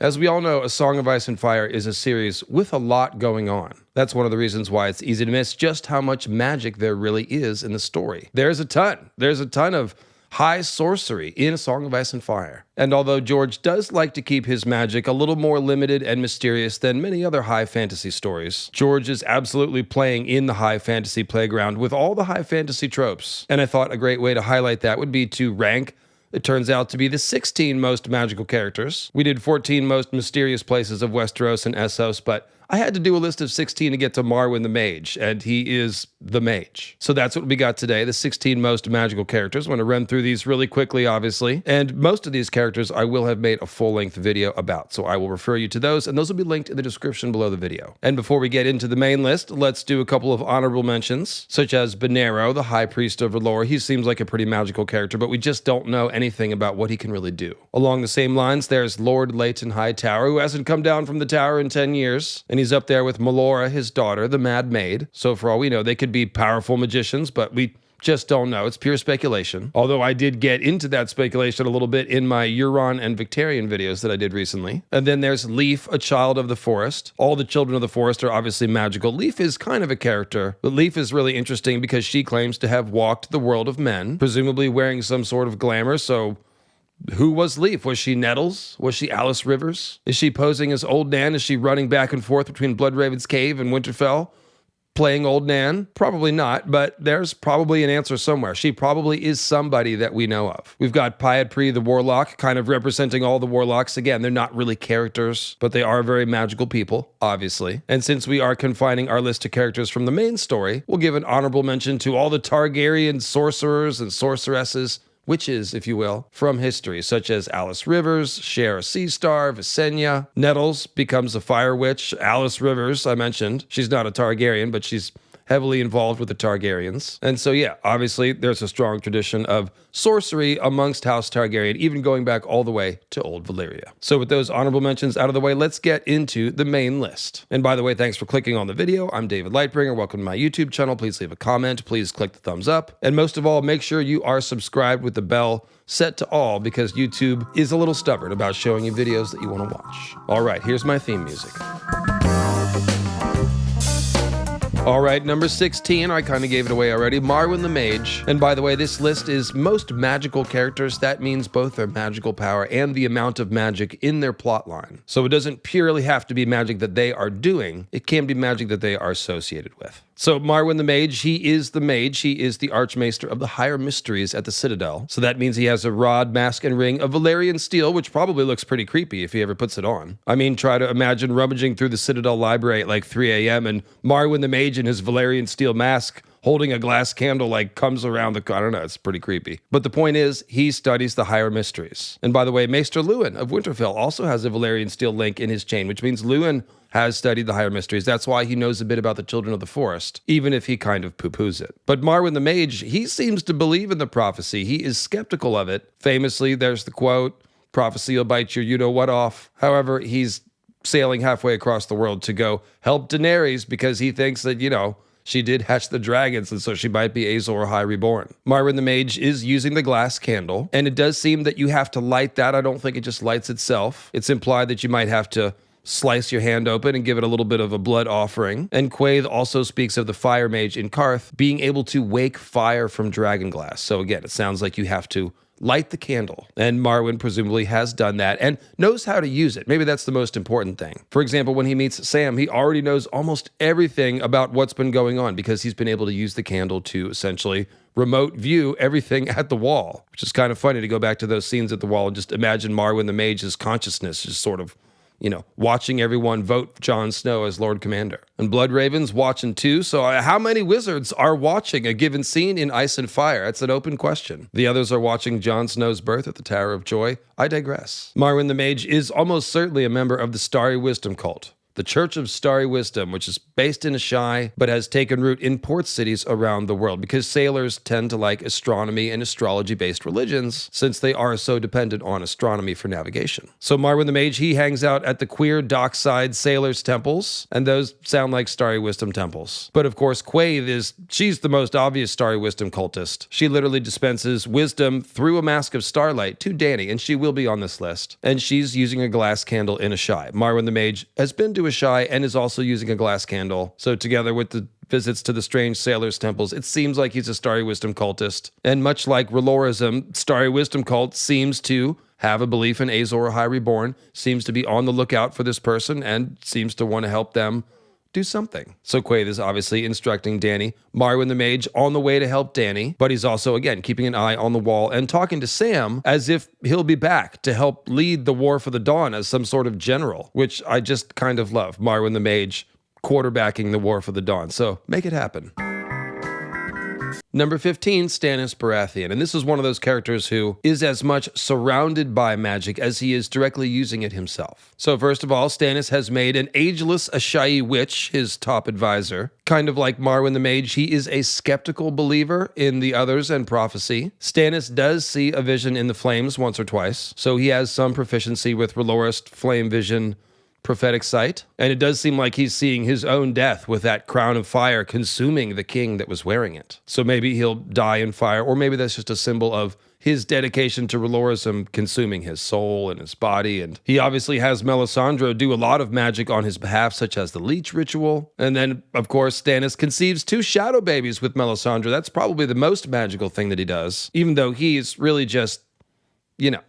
As we all know, A Song of Ice and Fire is a series with a lot going on. That's one of the reasons why it's easy to miss just how much magic there really is in the story. There's a ton. There's a ton of high sorcery in A Song of Ice and Fire. And although George does like to keep his magic a little more limited and mysterious than many other high fantasy stories, George is absolutely playing in the high fantasy playground with all the high fantasy tropes. And I thought a great way to highlight that would be to rank, it turns out to be the 16 most magical characters. We did 14 most mysterious places of Westeros and Essos, but I had to do a list of 16 to get to Marwyn the Mage, and he is the Mage. So that's what we got today, the 16 most magical characters. I'm going to run through these really quickly, obviously. And most of these characters I will have made a full-length video about, so I will refer you to those, and those will be linked in the description below the video. And before we get into the main list, let's do a couple of honorable mentions, such as Benero, the High Priest of V'lor. He seems like a pretty magical character, but we just don't know anything about what he can really do. Along the same lines, there's Lord Leighton Hightower, who hasn't come down from the tower in 10 years, and he's up there with Melora, his daughter, the Mad Maid. So for all we know, they could be powerful magicians, but we just don't know. It's pure speculation. Although I did get into that speculation a little bit in my Euron and Victarion videos that I did recently. And then there's Leaf, a child of the forest. All the children of the forest are obviously magical. Leaf is kind of a character, but Leaf is really interesting because she claims to have walked the world of men, presumably wearing some sort of glamour, so who was Leaf? Was she Nettles? Was she Alice Rivers? Is she posing as Old Nan? Is she running back and forth between Bloodraven's Cave and Winterfell, playing Old Nan? Probably not, but there's probably an answer somewhere. She probably is somebody that we know of. We've got Pyat the Warlock, kind of representing all the warlocks. Again, they're not really characters, but they are very magical people, obviously. And since we are confining our list to characters from the main story, we'll give an honorable mention to all the Targaryen sorcerers and sorceresses, witches, if you will, from history, such as Alice Rivers, Shara Seastar, Visenya. Nettles becomes a fire witch. Alice Rivers, I mentioned, she's not a Targaryen, but she's heavily involved with the Targaryens. And so, yeah, obviously, there's a strong tradition of sorcery amongst House Targaryen, even going back all the way to Old Valyria. So with those honorable mentions out of the way, let's get into the main list. And by the way, thanks for clicking on the video. I'm David Lightbringer. Welcome to my YouTube channel. Please leave a comment. Please click the thumbs up. And most of all, make sure you are subscribed with the bell set to all, because YouTube is a little stubborn about showing you videos that you want to watch. All right, here's my theme music. All right, number 16, I kind of gave it away already, Marwyn the Mage. And by the way, this list is most magical characters. That means both their magical power and the amount of magic in their plotline. So it doesn't purely have to be magic that they are doing. It can be magic that they are associated with. So Marwyn the Mage, he is the mage. He is the Archmaester of the Higher Mysteries at the Citadel. So that means he has a rod, mask, and ring of Valyrian steel, which probably looks pretty creepy if he ever puts it on. I mean, try to imagine rummaging through the Citadel library at like 3 a.m. and Marwyn the Mage in his Valyrian steel mask holding a glass candle like comes around the, I don't know, it's pretty creepy. But the point is, he studies the Higher Mysteries. And by the way, Maester Luwin of Winterfell also has a Valyrian steel link in his chain, which means Luwin has studied the Higher Mysteries. That's why he knows a bit about the Children of the Forest, even if he kind of poo-poos it. But Marwyn the Mage, he seems to believe in the prophecy. He is skeptical of it. Famously, there's the quote, "Prophecy will bite your you-know-what off." However, he's sailing halfway across the world to go help Daenerys because he thinks that, you know, she did hatch the dragons, and so she might be Azor High reborn. Marwyn the Mage is using the glass candle, and it does seem that you have to light that. I don't think it just lights itself. It's implied that you might have to slice your hand open and give it a little bit of a blood offering. And Quaithe also speaks of the fire mage in Karth being able to wake fire from dragonglass. So again, it sounds like you have to light the candle. And Marwyn presumably has done that and knows how to use it. Maybe that's the most important thing. For example, when he meets Sam, he already knows almost everything about what's been going on because he's been able to use the candle to essentially remote view everything at the wall, which is kind of funny to go back to those scenes at the wall and just imagine Marwyn the Mage's consciousness just sort of, you know, watching everyone vote Jon Snow as Lord Commander. And Bloodraven's watching too, so how many wizards are watching a given scene in Ice and Fire? That's an open question. The others are watching Jon Snow's birth at the Tower of Joy. I digress. Marwyn the Mage is almost certainly a member of the Starry Wisdom cult. the Church of Starry Wisdom, which is based in Ashai, but has taken root in port cities around the world because sailors tend to like astronomy and astrology-based religions since they are so dependent on astronomy for navigation. So Marwyn the Mage, he hangs out at the queer dockside sailors' temples, and those sound like Starry Wisdom temples. But of course, Quaithe she's the most obvious Starry Wisdom cultist. She literally dispenses wisdom through a mask of starlight to Dany, and she will be on this list. And she's using a glass candle in Ashai. Marwyn the Mage has been to Ashai and is also using a glass candle. So together with the visits to the strange sailors' temples, it seems like he's a Starry Wisdom cultist. And much like Relorism, Starry Wisdom cult seems to have a belief in Azor Ahai Reborn, seems to be on the lookout for this person, and seems to want to help them do something. So Quaithe is obviously instructing Dany. Marwyn the Mage on the way to help Dany, but he's also, again, keeping an eye on the wall and talking to Sam as if he'll be back to help lead the War for the Dawn as some sort of general, which I just kind of love. Marwyn the Mage quarterbacking the War for the Dawn. So make it happen. Number 15, Stannis Baratheon. And this is one of those characters who is as much surrounded by magic as he is directly using it himself. So first of all, Stannis has made an ageless Ashai witch his top advisor. Kind of like Marwyn the Mage, he is a skeptical believer in the others and prophecy. Stannis does see a vision in the flames once or twice, so he has some proficiency with Relorist flame vision prophetic sight, and it does seem like he's seeing his own death with that crown of fire consuming the king that was wearing it. So maybe he'll die in fire, or maybe that's just a symbol of his dedication to Relorism consuming his soul and his body. And he obviously has Melisandre do a lot of magic on his behalf, such as the leech ritual. And then, of course, Stannis conceives 2 shadow babies with Melisandre. That's probably the most magical thing that he does, even though he's really just, you know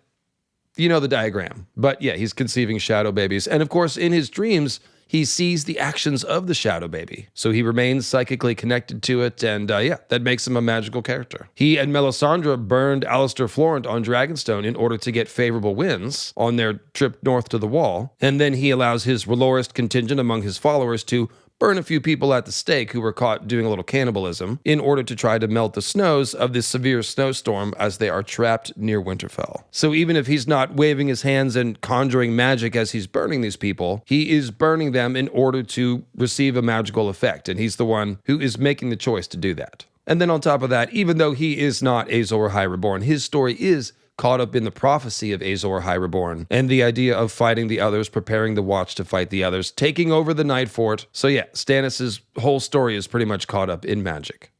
the diagram. But yeah, he's conceiving shadow babies. And of course, in his dreams, he sees the actions of the shadow baby. So he remains psychically connected to it. And yeah, that makes him a magical character. He and Melisandre burned Alistair Florent on Dragonstone in order to get favorable winds on their trip north to the Wall. And then he allows his Relorist contingent among his followers to burn a few people at the stake who were caught doing a little cannibalism in order to try to melt the snows of this severe snowstorm as they are trapped near Winterfell. So even if he's not waving his hands and conjuring magic as he's burning these people, he is burning them in order to receive a magical effect, and he's the one who is making the choice to do that. And then on top of that, even though he is not Azor Ahai Reborn, his story is caught up in the prophecy of Azor Ahai Reborn and the idea of fighting the others, preparing the Watch to fight the others, taking over the Night Fort. So yeah, Stannis' whole story is pretty much caught up in magic.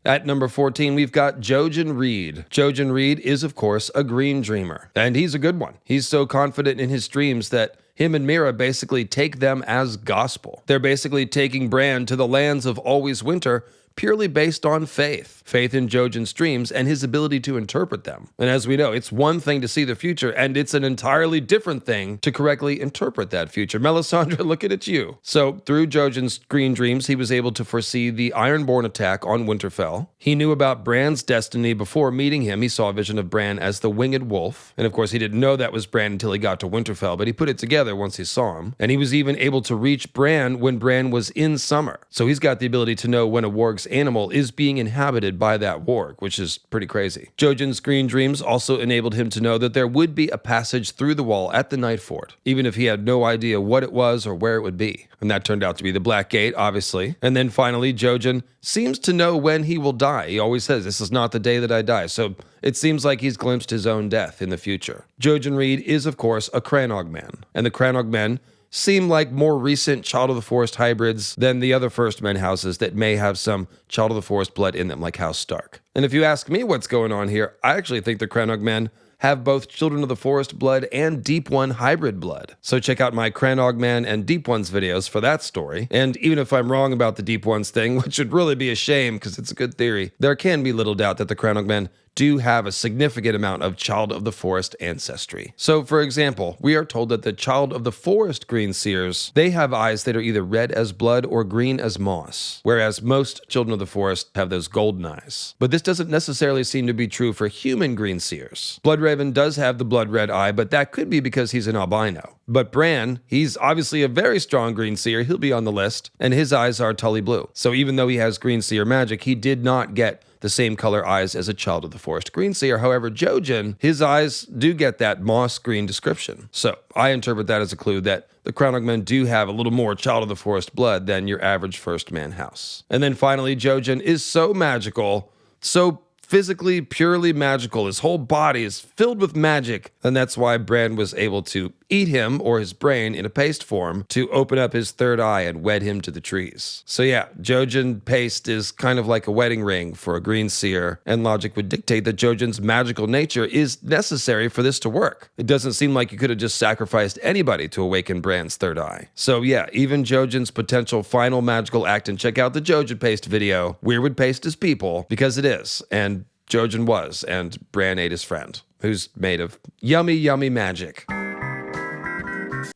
At number 14, we've got Jojen Reed. Jojen Reed is, of course, a green dreamer, and he's a good one. He's so confident in his dreams that him and Mira basically take them as gospel. They're basically taking Bran to the lands of always winter purely based on faith in Jojen's dreams and his ability to interpret them. And as we know, it's one thing to see the future, and it's an entirely different thing to correctly interpret that future. Melisandre, looking at you. So through Jojen's green dreams, he was able to foresee the Ironborn attack on Winterfell. He knew about Bran's destiny before meeting him. He saw a vision of Bran as the Winged Wolf. And of course, he didn't know that was Bran until he got to Winterfell, but he put it together once he saw him. And he was even able to reach Bran when Bran was in summer. So he's got the ability to know when a warg's animal is being inhabited by that warg, which is pretty crazy. Jojen's green dreams also enabled him to know that there would be a passage through the wall at the Night Fort, even if he had no idea what it was or where it would be. And that turned out to be the Black Gate, obviously. And then finally, Jojen seems to know when he will die. He always says, this is not the day that I die. So it seems like he's glimpsed his own death in the future. Jojen Reed is, of course, a Crannog man. And the Crannog men seem like more recent Child of the Forest hybrids than the other First Men houses that may have some Child of the Forest blood in them, like House Stark. And if you ask me what's going on here, I actually think the Crannog men have both Children of the Forest blood and Deep One hybrid blood. So check out my Crannog Man and Deep Ones videos for that story. And even if I'm wrong about the Deep Ones thing, which would really be a shame because it's a good theory, there can be little doubt that the Crannog men do have a significant amount of Child of the Forest ancestry. So, for example, we are told that the Child of the Forest green seers, they have eyes that are either red as blood or green as moss, whereas most Children of the Forest have those golden eyes. But this doesn't necessarily seem to be true for human green seers. Bloodraven does have the blood red eye, but that could be because he's an albino. But Bran, he's obviously a very strong green seer, he'll be on the list, and his eyes are Tully blue. So even though he has green seer magic, he did not get the same color eyes as a child of the forest green seer. However, Jojen, his eyes do get that moss green description. So I interpret that as a clue that the Crowned Men do have a little more child of the forest blood than your average first man house. And then finally, Jojen is so magical, so physically, purely magical. His whole body is filled with magic, and that's why Bran was able to eat him, or his brain, in a paste form to open up his third eye and wed him to the trees. So yeah, Jojen paste is kind of like a wedding ring for a green seer, and logic would dictate that Jojen's magical nature is necessary for this to work. It doesn't seem like you could have just sacrificed anybody to awaken Bran's third eye. So yeah, even Jojen's potential final magical act, and check out the Jojen paste video, Weirwood paste is people, because it is, and Jojen was, and Bran ate his friend, who's made of yummy, yummy magic.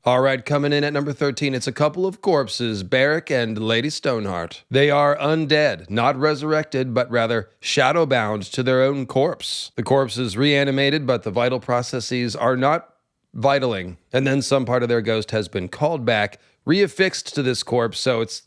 All right, coming in at number 13, it's a couple of corpses, Beric and Lady Stoneheart. They are undead, not resurrected, but rather shadow-bound to their own corpse. The corpse is reanimated, but the vital processes are not vitaling. And then some part of their ghost has been called back, reaffixed to this corpse, so it's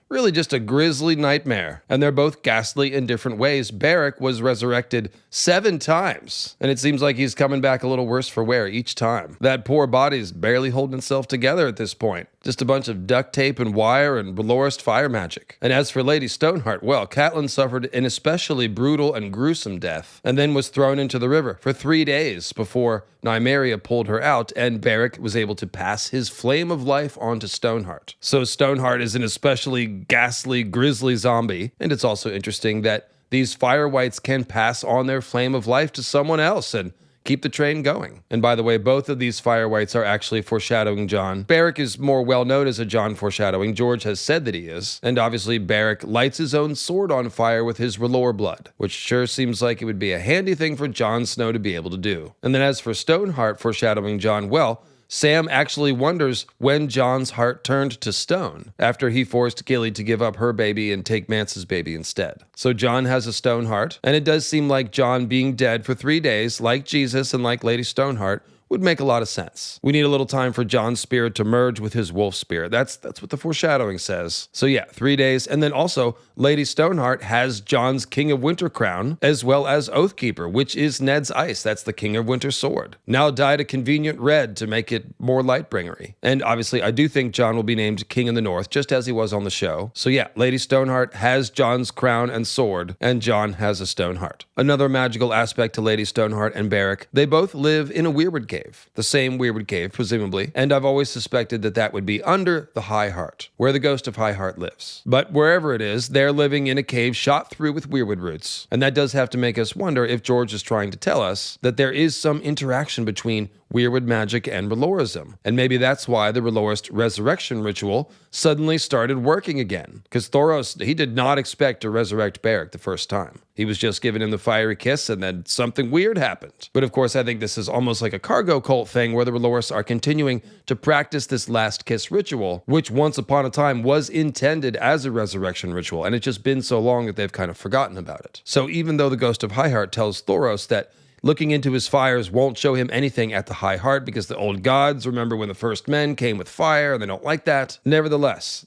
really just a grisly nightmare. And they're both ghastly in different ways. Beric was resurrected 7 times, and it seems like he's coming back a little worse for wear each time. That poor body's barely holding itself together at this point. Just a bunch of duct tape and wire and Valorist fire magic. And as for Lady Stoneheart, well, Catelyn suffered an especially brutal and gruesome death, and then was thrown into the river for 3 days before Nymeria pulled her out, and Beric was able to pass his flame of life on to Stoneheart. So Stoneheart is an especially ghastly, grisly zombie, and it's also interesting that these fire wights can pass on their flame of life to someone else and keep the train going. And by the way, both of these fire wights are actually foreshadowing Jon. Beric is more well known as a Jon foreshadowing. George has said that he is. And obviously Beric lights his own sword on fire with his R'hllor blood, which sure seems like it would be a handy thing for Jon Snow to be able to do. And then as for Stoneheart foreshadowing Jon, well, Sam actually wonders when Jon's heart turned to stone after he forced Gilly to give up her baby and take Mance's baby instead. So Jon has a stone heart, and it does seem like Jon being dead for 3 days, like Jesus and like Lady Stoneheart, would make a lot of sense. We need a little time for Jon's spirit to merge with his wolf spirit. That's what the foreshadowing says. So yeah, 3 days. And then also, Lady Stoneheart has Jon's King of Winter crown, as well as Oathkeeper, which is Ned's ice. That's the King of Winter sword. Now dyed a convenient red to make it more Lightbringery. And obviously, I do think Jon will be named King in the North, just as he was on the show. So yeah, Lady Stoneheart has Jon's crown and sword, and Jon has a stone heart. Another magical aspect to Lady Stoneheart and Beric, they both live in a Weirwood cave. The same Weirwood cave, presumably, and I've always suspected that that would be under the High Heart, where the ghost of High Heart lives. But wherever it is, they're living in a cave shot through with Weirwood roots. And that does have to make us wonder if George is trying to tell us that there is some interaction between Weirwood magic and R'hlorism. And maybe that's why the R'hlorist resurrection ritual suddenly started working again. Because Thoros, he did not expect to resurrect Beric the first time. He was just giving him the fiery kiss, and then something weird happened. But of course, I think this is almost like a cargo cult thing where the R'hllorists are continuing to practice this last kiss ritual, which once upon a time was intended as a resurrection ritual, and it's just been so long that they've kind of forgotten about it. So even though the ghost of Highheart tells Thoros that looking into his fires won't show him anything at the High Heart because the old gods remember when the first men came with fire and they don't like that. Nevertheless,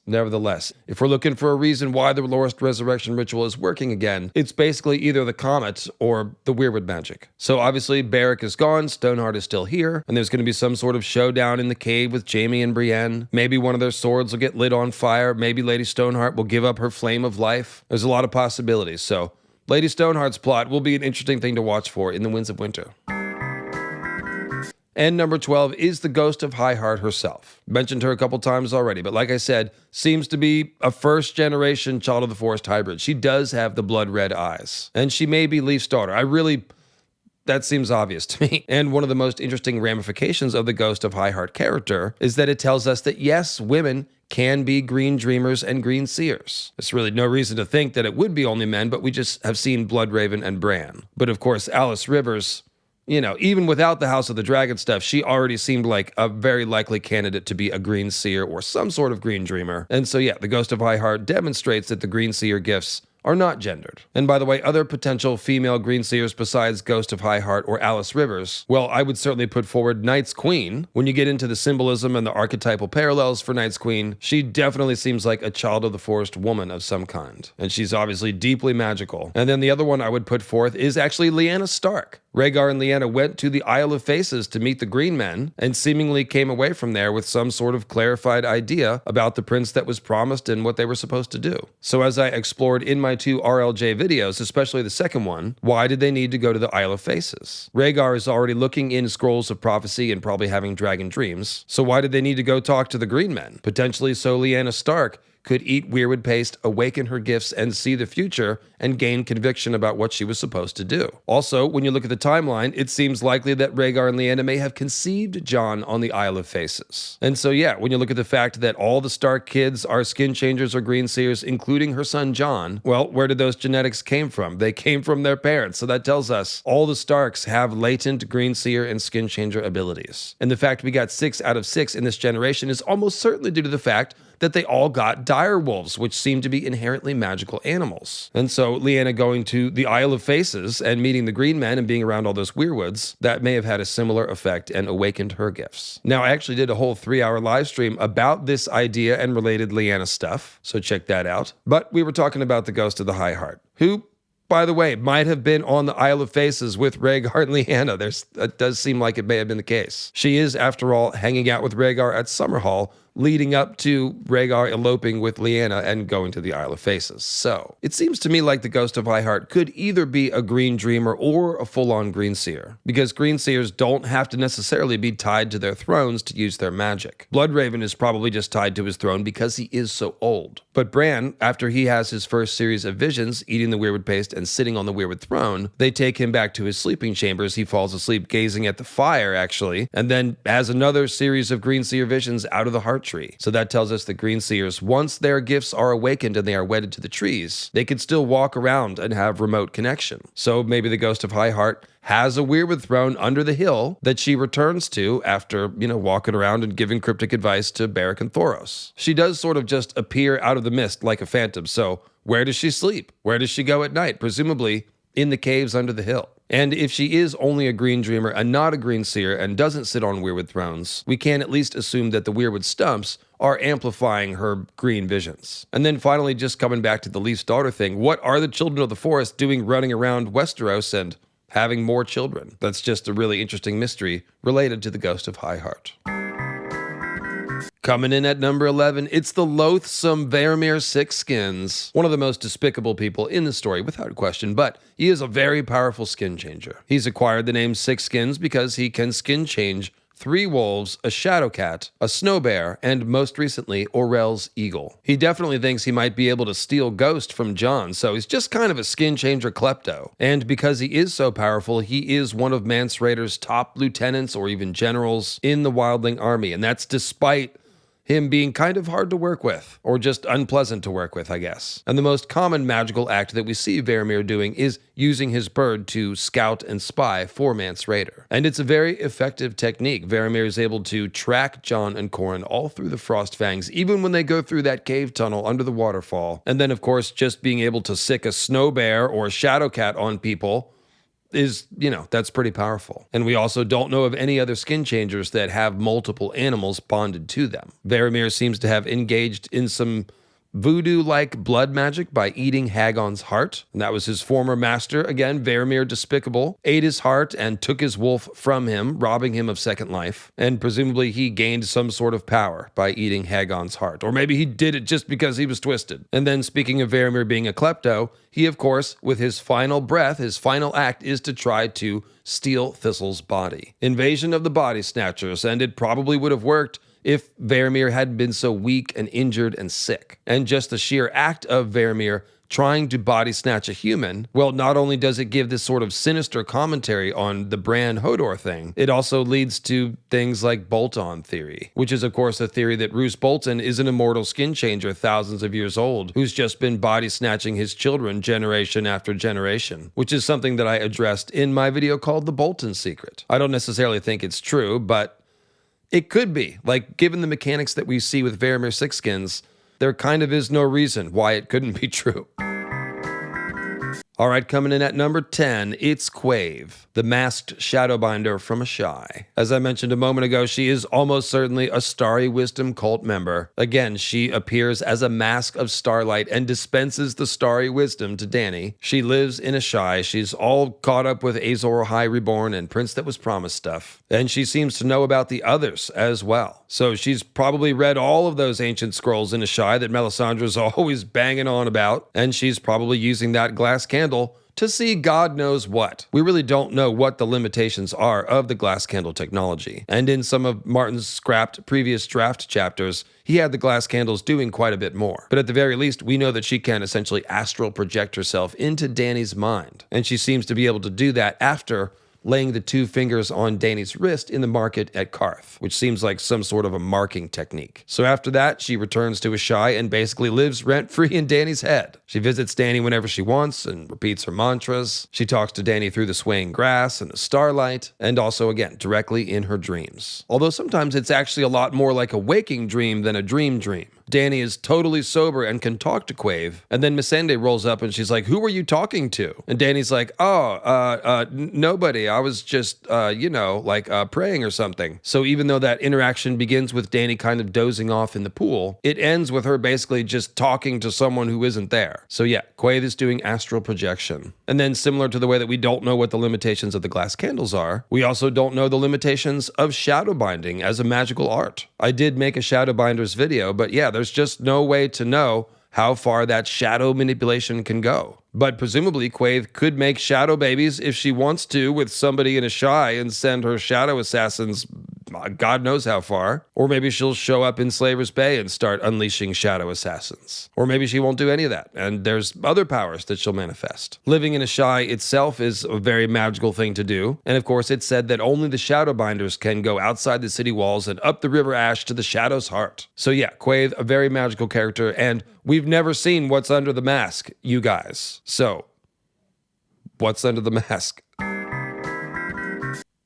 if we're looking for a reason why the R'hllorist resurrection ritual is working again, it's basically either the comet or the Weirwood magic. So obviously Beric is gone, Stoneheart is still here, and there's going to be some sort of showdown in the cave with Jaime and Brienne. Maybe one of their swords will get lit on fire. Maybe Lady Stoneheart will give up her flame of life. There's a lot of possibilities, so Lady Stoneheart's plot will be an interesting thing to watch for in the Winds of Winter. And number 12 is the ghost of Highheart herself. Mentioned her a couple times already, but like I said, seems to be a first-generation Child of the Forest hybrid. She does have the blood-red eyes, and she may be Leaf's daughter. That seems obvious to me. And one of the most interesting ramifications of the Ghost of Highheart character is that it tells us that yes, women can be green dreamers and green seers. There's really no reason to think that it would be only men, but we just have seen Bloodraven and Bran. But of course, Alice Rivers, even without the House of the Dragon stuff, she already seemed like a very likely candidate to be a green seer or some sort of green dreamer. And so yeah, the Ghost of Highheart demonstrates that the green seer gifts are not gendered. And by the way, other potential female green seers besides Ghost of High Heart or Alice Rivers, well, I would certainly put forward Night's Queen. When you get into the symbolism and the archetypal parallels for Night's Queen, she definitely seems like a child of the forest woman of some kind. And she's obviously deeply magical. And then the other one I would put forth is actually Lyanna Stark. Rhaegar and Lyanna went to the Isle of Faces to meet the Green Men and seemingly came away from there with some sort of clarified idea about the prince that was promised and what they were supposed to do. So as I explored in my 2 RLJ videos, especially the second one, why did they need to go to the Isle of Faces? Rhaegar is already looking in scrolls of prophecy and probably having dragon dreams. So why did they need to go talk to the Green Men? Potentially so Lyanna Stark could eat weirwood paste, awaken her gifts, and see the future, and gain conviction about what she was supposed to do. Also, when you look at the timeline, it seems likely that Rhaegar and Lyanna may have conceived Jon on the Isle of Faces. And so yeah, when you look at the fact that all the Stark kids are skin changers or green seers, including her son Jon, well, where did those genetics came from? They came from their parents, so that tells us all the Starks have latent green seer and skin changer abilities. And the fact we got 6 out of 6 in this generation is almost certainly due to the fact that they all got dire wolves, which seem to be inherently magical animals. And so Lyanna going to the Isle of Faces and meeting the Green Men and being around all those weirwoods, that may have had a similar effect and awakened her gifts. Now, I actually did a whole 3-hour live stream about this idea and related Lyanna stuff, so check that out. But we were talking about the Ghost of the High Heart, who, by the way, might have been on the Isle of Faces with Rhaegar and Lyanna. It does seem like it may have been the case. She is, after all, hanging out with Rhaegar at Summerhall, leading up to Rhaegar eloping with Lyanna and going to the Isle of Faces. So, it seems to me like the Ghost of High Heart could either be a green dreamer or a full-on green seer, because green seers don't have to necessarily be tied to their thrones to use their magic. Bloodraven is probably just tied to his throne because he is so old. But Bran, after he has his first series of visions, eating the weirwood paste and sitting on the weirwood throne, they take him back to his sleeping chambers. He falls asleep gazing at the fire, actually, and then has another series of green seer visions out of the heart tree. So that tells us that green seers, once their gifts are awakened and they are wedded to the trees, they could still walk around and have remote connection. So maybe the Ghost of High Heart has a weirwood throne under the hill that she returns to after, walking around and giving cryptic advice to Beric and Thoros. She does sort of just appear out of the mist like a phantom, so where does she sleep? Where does she go at night? Presumably in the caves under the hill. And if she is only a green dreamer and not a green seer and doesn't sit on weirwood thrones, we can at least assume that the weirwood stumps are amplifying her green visions. And then finally, just coming back to the Leaf's daughter thing, what are the children of the forest doing running around Westeros and having more children? That's just a really interesting mystery related to the Ghost of High Heart. Coming in at number 11, it's the loathsome Varamir Sixskins, one of the most despicable people in the story, without question, but he is a very powerful skin changer. He's acquired the name Sixskins because he can skin change 3 wolves, a shadow cat, a snow bear, and most recently, Orell's eagle. He definitely thinks he might be able to steal Ghost from Jon, so he's just kind of a skin changer klepto. And because he is so powerful, he is one of Mance Rayder's top lieutenants or even generals in the Wildling army, and that's despite him being kind of hard to work with, or just unpleasant to work with, I guess. And the most common magical act that we see Varamir doing is using his bird to scout and spy for Mance Rayder. And it's a very effective technique. Varamir is able to track Jon and Corran all through the Frostfangs, even when they go through that cave tunnel under the waterfall. And then, of course, just being able to sick a snow bear or a shadow cat on people is, that's pretty powerful. And we also don't know of any other skin changers that have multiple animals bonded to them. Varamir seems to have engaged in some voodoo-like blood magic by eating Hagon's heart. And that was his former master. Again, Varamir Despicable ate his heart and took his wolf from him, robbing him of second life. And presumably he gained some sort of power by eating Hagon's heart. Or maybe he did it just because he was twisted. And then speaking of Varamir being a klepto, he, of course, with his final breath, his final act is to try to steal Thistle's body. Invasion of the Body Snatchers, and it probably would have worked if Varamir hadn't been so weak and injured and sick. And just the sheer act of Varamir trying to body snatch a human, well, not only does it give this sort of sinister commentary on the Bran Hodor thing, it also leads to things like Bolton theory, which is, of course, a theory that Roose Bolton is an immortal skin changer thousands of years old, who's just been body snatching his children generation after generation, which is something that I addressed in my video called The Bolton Secret. I don't necessarily think it's true, but it could be. Like, given the mechanics that we see with Varamir Sixskins, there kind of is no reason why it couldn't be true. All right, coming in at number 10, it's Quave, the masked Shadowbinder from Ashai. As I mentioned a moment ago, she is almost certainly a Starry Wisdom cult member. Again, she appears as a mask of starlight and dispenses the Starry Wisdom to Dany. She lives in Ashai. She's all caught up with Azor Ahai Reborn and Prince That Was Promised stuff. And she seems to know about the others as well. So she's probably read all of those ancient scrolls in Ashai that Melisandre's always banging on about. And she's probably using that glass candle to see God knows what. We really don't know what the limitations are of the glass candle technology. And in some of Martin's scrapped previous draft chapters, he had the glass candles doing quite a bit more. But at the very least, we know that she can essentially astral project herself into Dany's mind. And she seems to be able to do that after laying the 2 fingers on Dany's wrist in the market at Karth, which seems like some sort of a marking technique. So after that, she returns to Ashai and basically lives rent-free in Dany's head. She visits Dany whenever she wants and repeats her mantras. She talks to Dany through the swaying grass and the starlight, and also, again, directly in her dreams. Although sometimes it's actually a lot more like a waking dream than a dream. Dany is totally sober and can talk to Quave. And then Missandei rolls up and she's like, "Who were you talking to?" And Dany's like, nobody. I was just, praying or something. So even though that interaction begins with Dany kind of dozing off in the pool, it ends with her basically just talking to someone who isn't there. So yeah, Quave is doing astral projection. And then similar to the way that we don't know what the limitations of the glass candles are, we also don't know the limitations of shadow binding as a magical art. I did make a shadow binders video, but yeah, there's just no way to know how far that shadow manipulation can go. But presumably, Quave could make shadow babies if she wants to with somebody in Ashai and send her shadow assassins God knows how far. Or maybe she'll show up in Slaver's Bay and start unleashing shadow assassins. Or maybe she won't do any of that, and there's other powers that she'll manifest. Living in Ashai itself is a very magical thing to do, and of course it's said that only the Shadowbinders can go outside the city walls and up the River Ash to the Shadow's heart. So yeah, Quave, a very magical character, and we've never seen what's under the mask, you guys. So, what's under the mask?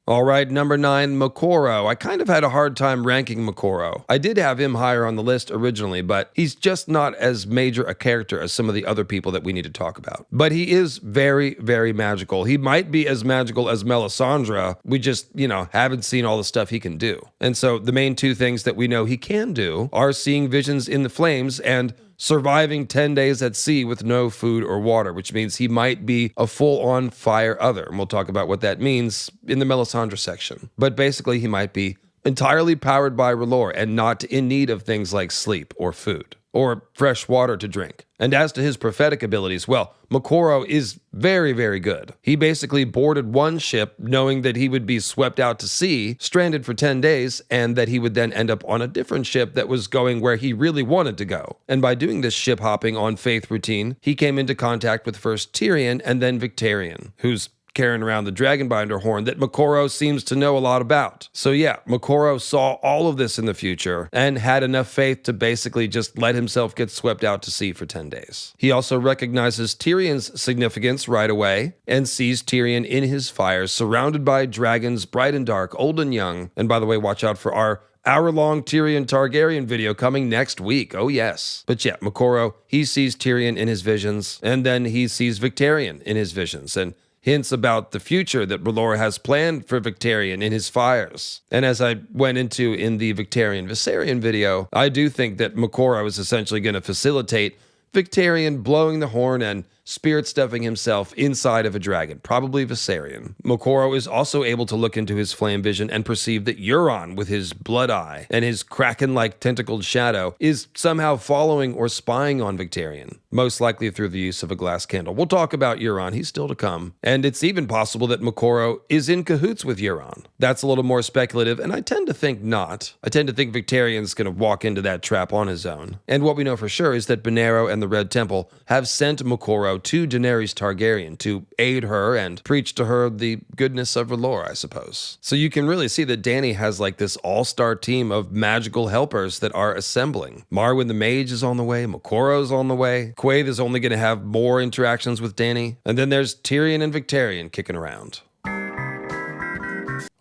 All right, number 9, Moqorro. I kind of had a hard time ranking Moqorro. I did have him higher on the list originally, but he's just not as major a character as some of the other people that we need to talk about. But he is very, very magical. He might be as magical as Melisandre. We just, haven't seen all the stuff he can do. And so the main 2 things that we know he can do are seeing visions in the flames and surviving 10 days at sea with no food or water, which means he might be a full-on fire other. And we'll talk about what that means in the Melisandre section. But basically, he might be entirely powered by R'hllor and not in need of things like sleep or food or fresh water to drink. And as to his prophetic abilities, well, Moqorro is very, very good. He basically boarded one ship knowing that he would be swept out to sea, stranded for 10 days, and that he would then end up on a different ship that was going where he really wanted to go. And by doing this ship hopping on faith routine, he came into contact with first Tyrion and then Victarion, who's carrying around the Dragonbinder horn that Moqorro seems to know a lot about. So yeah, Moqorro saw all of this in the future and had enough faith to basically just let himself get swept out to sea for 10 days. He also recognizes Tyrion's significance right away and sees Tyrion in his fires, surrounded by dragons, bright and dark, old and young. And by the way, watch out for our hour-long Tyrion Targaryen video coming next week. Oh, yes. But yeah, Moqorro, he sees Tyrion in his visions, and then he sees Victarion in his visions, and hints about the future that R'hllor has planned for Victarion in his fires. And as I went into in the Victarion-Viserion video, I do think that Moqorro is essentially going to facilitate Victarion blowing the horn and spirit stuffing himself inside of a dragon, probably Viserion. Moqorro is also able to look into his flame vision and perceive that Euron, with his blood eye and his kraken-like tentacled shadow, is somehow following or spying on Victarion, most likely through the use of a glass candle. We'll talk about Euron, he's still to come. And it's even possible that Moqorro is in cahoots with Euron. That's a little more speculative, and I tend to think not. I tend to think Victarion's going to walk into that trap on his own. And what we know for sure is that Benero and the Red Temple have sent Moqorro to Daenerys Targaryen to aid her and preach to her the goodness of R'hllor, I suppose. So you can really see that Dany has like this all-star team of magical helpers that are assembling. Marwyn the Mage is on the way, Moqorro's on the way, Quaithe is only going to have more interactions with Dany, and then there's Tyrion and Victarion kicking around.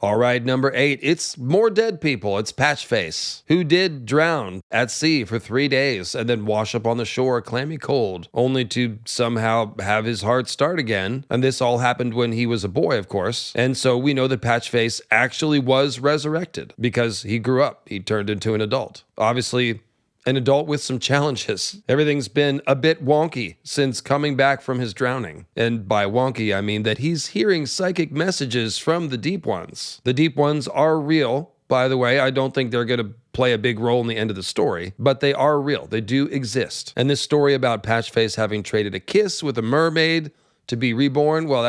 All right, number 8. It's more dead people. It's Patchface, who did drown at sea for 3 days and then wash up on the shore, clammy cold, only to somehow have his heart start again. And this all happened when he was a boy, of course. And so we know that Patchface actually was resurrected because he grew up. He turned into an adult. Obviously, an adult with some challenges. Everything's been a bit wonky since coming back from his drowning. And by wonky, I mean that he's hearing psychic messages from the Deep Ones. The Deep Ones are real. By the way, I don't think they're going to play a big role in the end of the story, but they are real. They do exist. And this story about Patchface having traded a kiss with a mermaid to be reborn, well,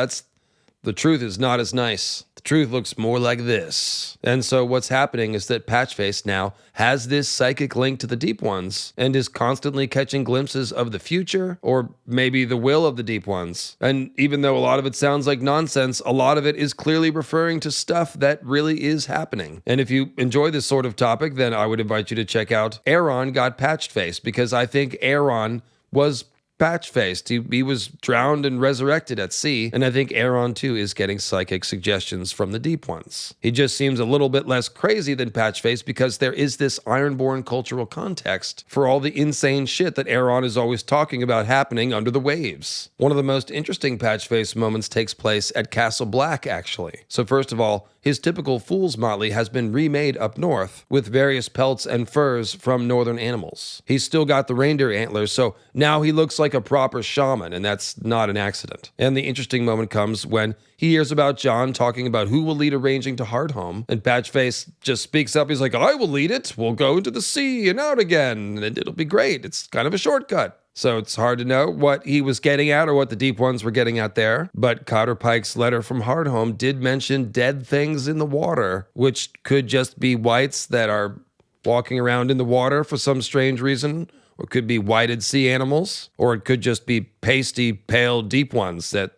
the truth is not as nice. The truth looks more like this. And so what's happening is that Patchface now has this psychic link to the Deep Ones and is constantly catching glimpses of the future or maybe the will of the Deep Ones. And even though a lot of it sounds like nonsense, a lot of it is clearly referring to stuff that really is happening. And if you enjoy this sort of topic, then I would invite you to check out Aaron Got Patchfaced, because I think Aaron was patch-faced. He was drowned and resurrected at sea, and I think Aaron too is getting psychic suggestions from the Deep Ones. He just seems a little bit less crazy than Patchface because there is this Ironborn cultural context for all the insane shit that Aaron is always talking about happening under the waves. One of the most interesting Patchface moments takes place at Castle Black, actually. So first of all, his typical fool's motley has been remade up north with various pelts and furs from northern animals. He's still got the reindeer antlers, so now he looks like a proper shaman, and that's not an accident. And the interesting moment comes when he hears about John talking about who will lead a ranging to Hardhome, and Patchface just speaks up. He's like, I will lead it. We'll go into the sea and out again, and it'll be great. It's kind of a shortcut. So it's hard to know what he was getting at or what the Deep Ones were getting at there. But Cotter Pike's letter from Hardhome did mention dead things in the water, which could just be wights that are walking around in the water for some strange reason, or could be whited sea animals, or it could just be pasty, pale Deep Ones that,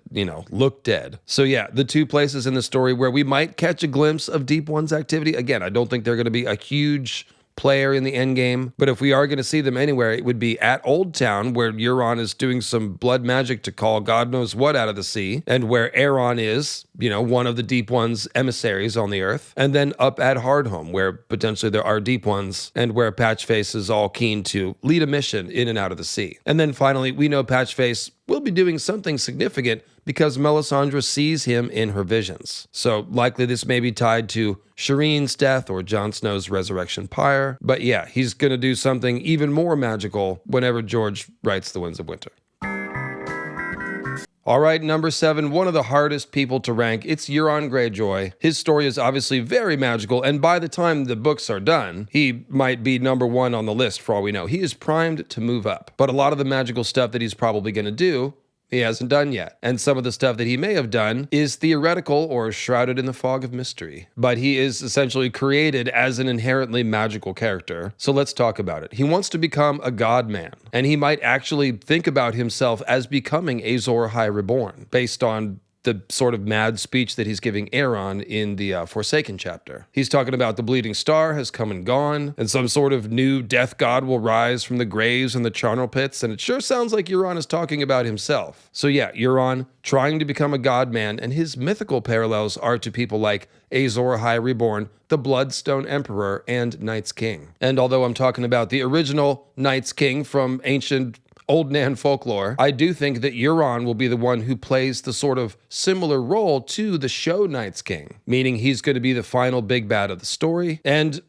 look dead. So yeah, the two places in the story where we might catch a glimpse of Deep Ones activity. Again, I don't think they're going to be a huge player in the end game, but if we are going to see them anywhere, it would be at Old Town, where Euron is doing some blood magic to call God knows what out of the sea, and where Aaron is, one of the Deep Ones' emissaries on the earth, and then up at Hardhome, where potentially there are Deep Ones, and where Patchface is all keen to lead a mission in and out of the sea. And then finally, we know Patchface will be doing something significant because Melisandre sees him in her visions. So likely this may be tied to Shireen's death or Jon Snow's resurrection pyre. But yeah, he's going to do something even more magical whenever George writes The Winds of Winter. All right, number 7, one of the hardest people to rank. It's Euron Greyjoy. His story is obviously very magical, and by the time the books are done, he might be number 1 on the list for all we know. He is primed to move up, but a lot of the magical stuff that he's probably going to do, he hasn't done yet. And some of the stuff that he may have done is theoretical or shrouded in the fog of mystery. But he is essentially created as an inherently magical character. So let's talk about it. He wants to become a god man, and he might actually think about himself as becoming Azor Ahai Reborn, based on the sort of mad speech that he's giving Aaron in the Forsaken chapter. He's talking about the bleeding star has come and gone, and some sort of new death god will rise from the graves and the charnel pits, and it sure sounds like Euron is talking about himself. So yeah, Euron trying to become a god man, and his mythical parallels are to people like Azor Ahai Reborn, the Bloodstone Emperor, and Night's King. And although I'm talking about the original Night's King from ancient Old Nan folklore, I do think that Euron will be the one who plays the sort of similar role to the show Night's King, meaning he's going to be the final big bad of the story. And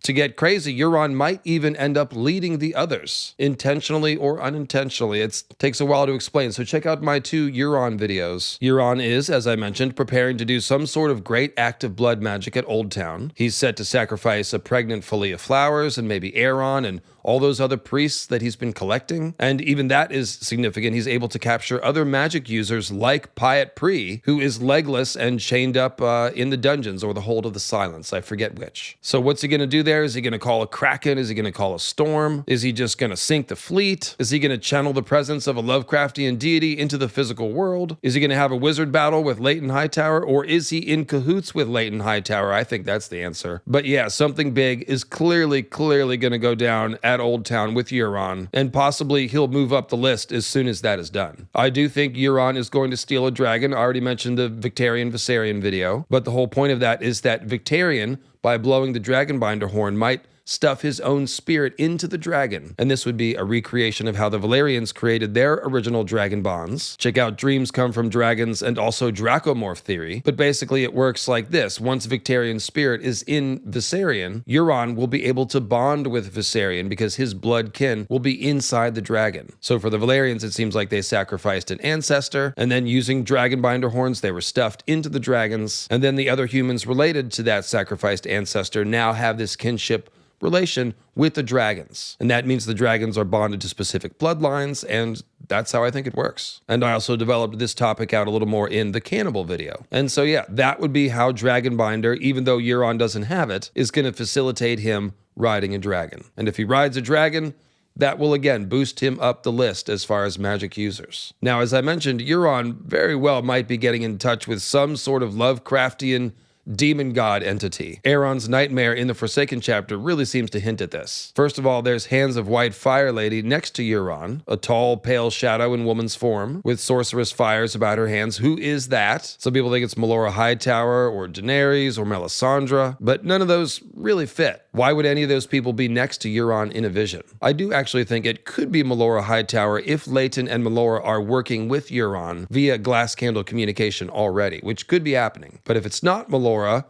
to get crazy, Euron might even end up leading the others, intentionally or unintentionally. It takes a while to explain, so check out my 2 Euron videos. Euron is, as I mentioned, preparing to do some sort of great act of blood magic at Old Town. He's set to sacrifice a pregnant Folia Flowers and maybe Aaron and all those other priests that he's been collecting. And even that is significant. He's able to capture other magic users like Pyat Pri, who is legless and chained up in the dungeons or the Hold of the Silence. I forget which. So what's he going to do there? there? Is he going to call a kraken? Is he going to call a storm? Is he just going to sink the fleet? Is he going to channel the presence of a Lovecraftian deity into the physical world? Is he going to have a wizard battle with Leighton Hightower, or is he in cahoots with Leighton Hightower? I think that's the answer. But yeah, something big is clearly going to go down at Old Town with Euron, and possibly he'll move up the list as soon as that is done. I do think Euron is going to steal a dragon. I already mentioned the Victarion-Viserion video, but the whole point of that is that Victarion, by blowing the Dragonbinder horn, might stuff his own spirit into the dragon. And this would be a recreation of how the Valyrians created their original dragon bonds. Check out Dreams Come from Dragons and also Dracomorph theory. But basically it works like this. Once Victarion's spirit is in Viserion, Euron will be able to bond with Viserion because his blood kin will be inside the dragon. So for the Valyrians, it seems like they sacrificed an ancestor, and then using Dragonbinder horns, they were stuffed into the dragons. And then the other humans related to that sacrificed ancestor now have this kinship relation with the dragons. And that means the dragons are bonded to specific bloodlines, and that's how I think it works. And I also developed this topic out a little more in the Cannibal video. And so yeah, that would be how Dragonbinder, even though Euron doesn't have it, is going to facilitate him riding a dragon. And if he rides a dragon, that will again boost him up the list as far as magic users. Now, as I mentioned, Euron very well might be getting in touch with some sort of Lovecraftian demon god entity. Aeron's nightmare in the Forsaken chapter really seems to hint at this. First of all, there's Hands of White Fire Lady next to Euron, a tall, pale shadow in woman's form, with sorceress fires about her hands. Who is that? Some people think it's Melora Hightower, or Daenerys, or Melisandre, but none of those really fit. Why would any of those people be next to Euron in a vision? I do actually think it could be Melora Hightower if Leighton and Melora are working with Euron via glass candle communication already, which could be happening. But if it's not Melora,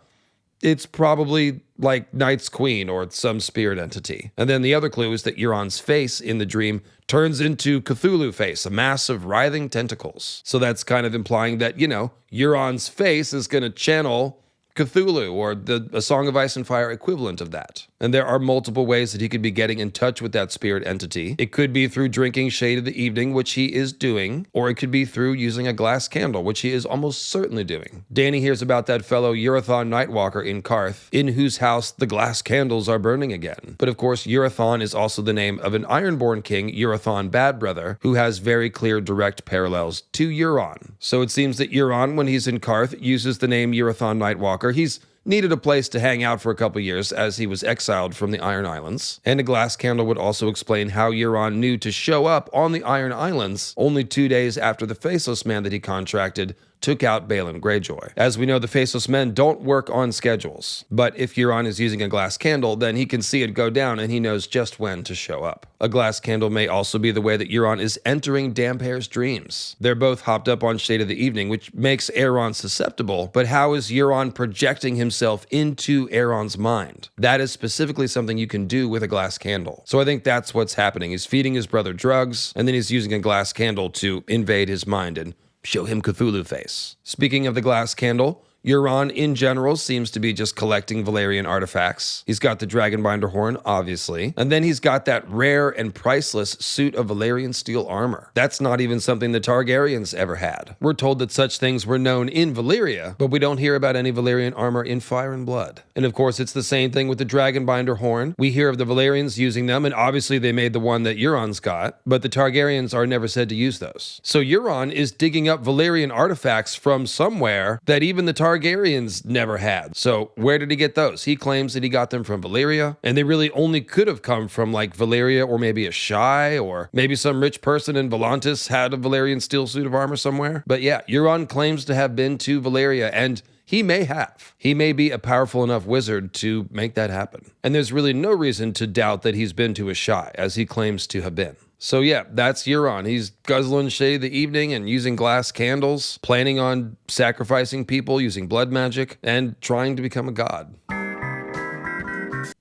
it's probably like Night's Queen or some spirit entity. And then the other clue is that Euron's face in the dream turns into Cthulhu face, a mass of writhing tentacles. So that's kind of implying that, Euron's face is going to channel Cthulhu, or a Song of Ice and Fire equivalent of that. And there are multiple ways that he could be getting in touch with that spirit entity. It could be through drinking Shade of the Evening, which he is doing, or it could be through using a glass candle, which he is almost certainly doing. Dany hears about that fellow Urathon Nightwalker in Qarth, in whose house the glass candles are burning again. But of course, Urathon is also the name of an Ironborn king, Urathon Badbrother, who has very clear direct parallels to Euron. So it seems that Euron, when he's in Qarth, uses the name Urathon Nightwalker. He's needed a place to hang out for a couple years as he was exiled from the Iron Islands. And a glass candle would also explain how Euron knew to show up on the Iron Islands only 2 days after the Faceless Man that he contracted took out Balon Greyjoy. As we know, the Faceless Men don't work on schedules, but if Euron is using a glass candle, then he can see it go down and he knows just when to show up. A glass candle may also be the way that Euron is entering Damphair's dreams. They're both hopped up on Shade of the Evening, which makes Aeron susceptible, but how is Euron projecting himself into Aeron's mind? That is specifically something you can do with a glass candle. So I think that's what's happening. He's feeding his brother drugs, and then he's using a glass candle to invade his mind and show him Cthulhu face. Speaking of the glass candle, Euron, in general, seems to be just collecting Valyrian artifacts. He's got the Dragonbinder horn, obviously. And then he's got that rare and priceless suit of Valyrian steel armor. That's not even something the Targaryens ever had. We're told that such things were known in Valyria, but we don't hear about any Valyrian armor in Fire and Blood. And of course, it's the same thing with the Dragonbinder horn. We hear of the Valyrians using them, and obviously they made the one that Euron's got, but the Targaryens are never said to use those. So Euron is digging up Valyrian artifacts from somewhere that even the Targaryens never had. So where did he get those? He claims that he got them from Valyria, and they really only could have come from like Valyria or maybe a Shai, or maybe some rich person in Volantis had a Valyrian steel suit of armor somewhere. But yeah, Euron claims to have been to Valyria, and he may have. He may be a powerful enough wizard to make that happen. And there's really no reason to doubt that he's been to a Shai, as he claims to have been. So yeah, that's Euron. He's guzzling Shade of the Evening and using glass candles, planning on sacrificing people using blood magic, and trying to become a god.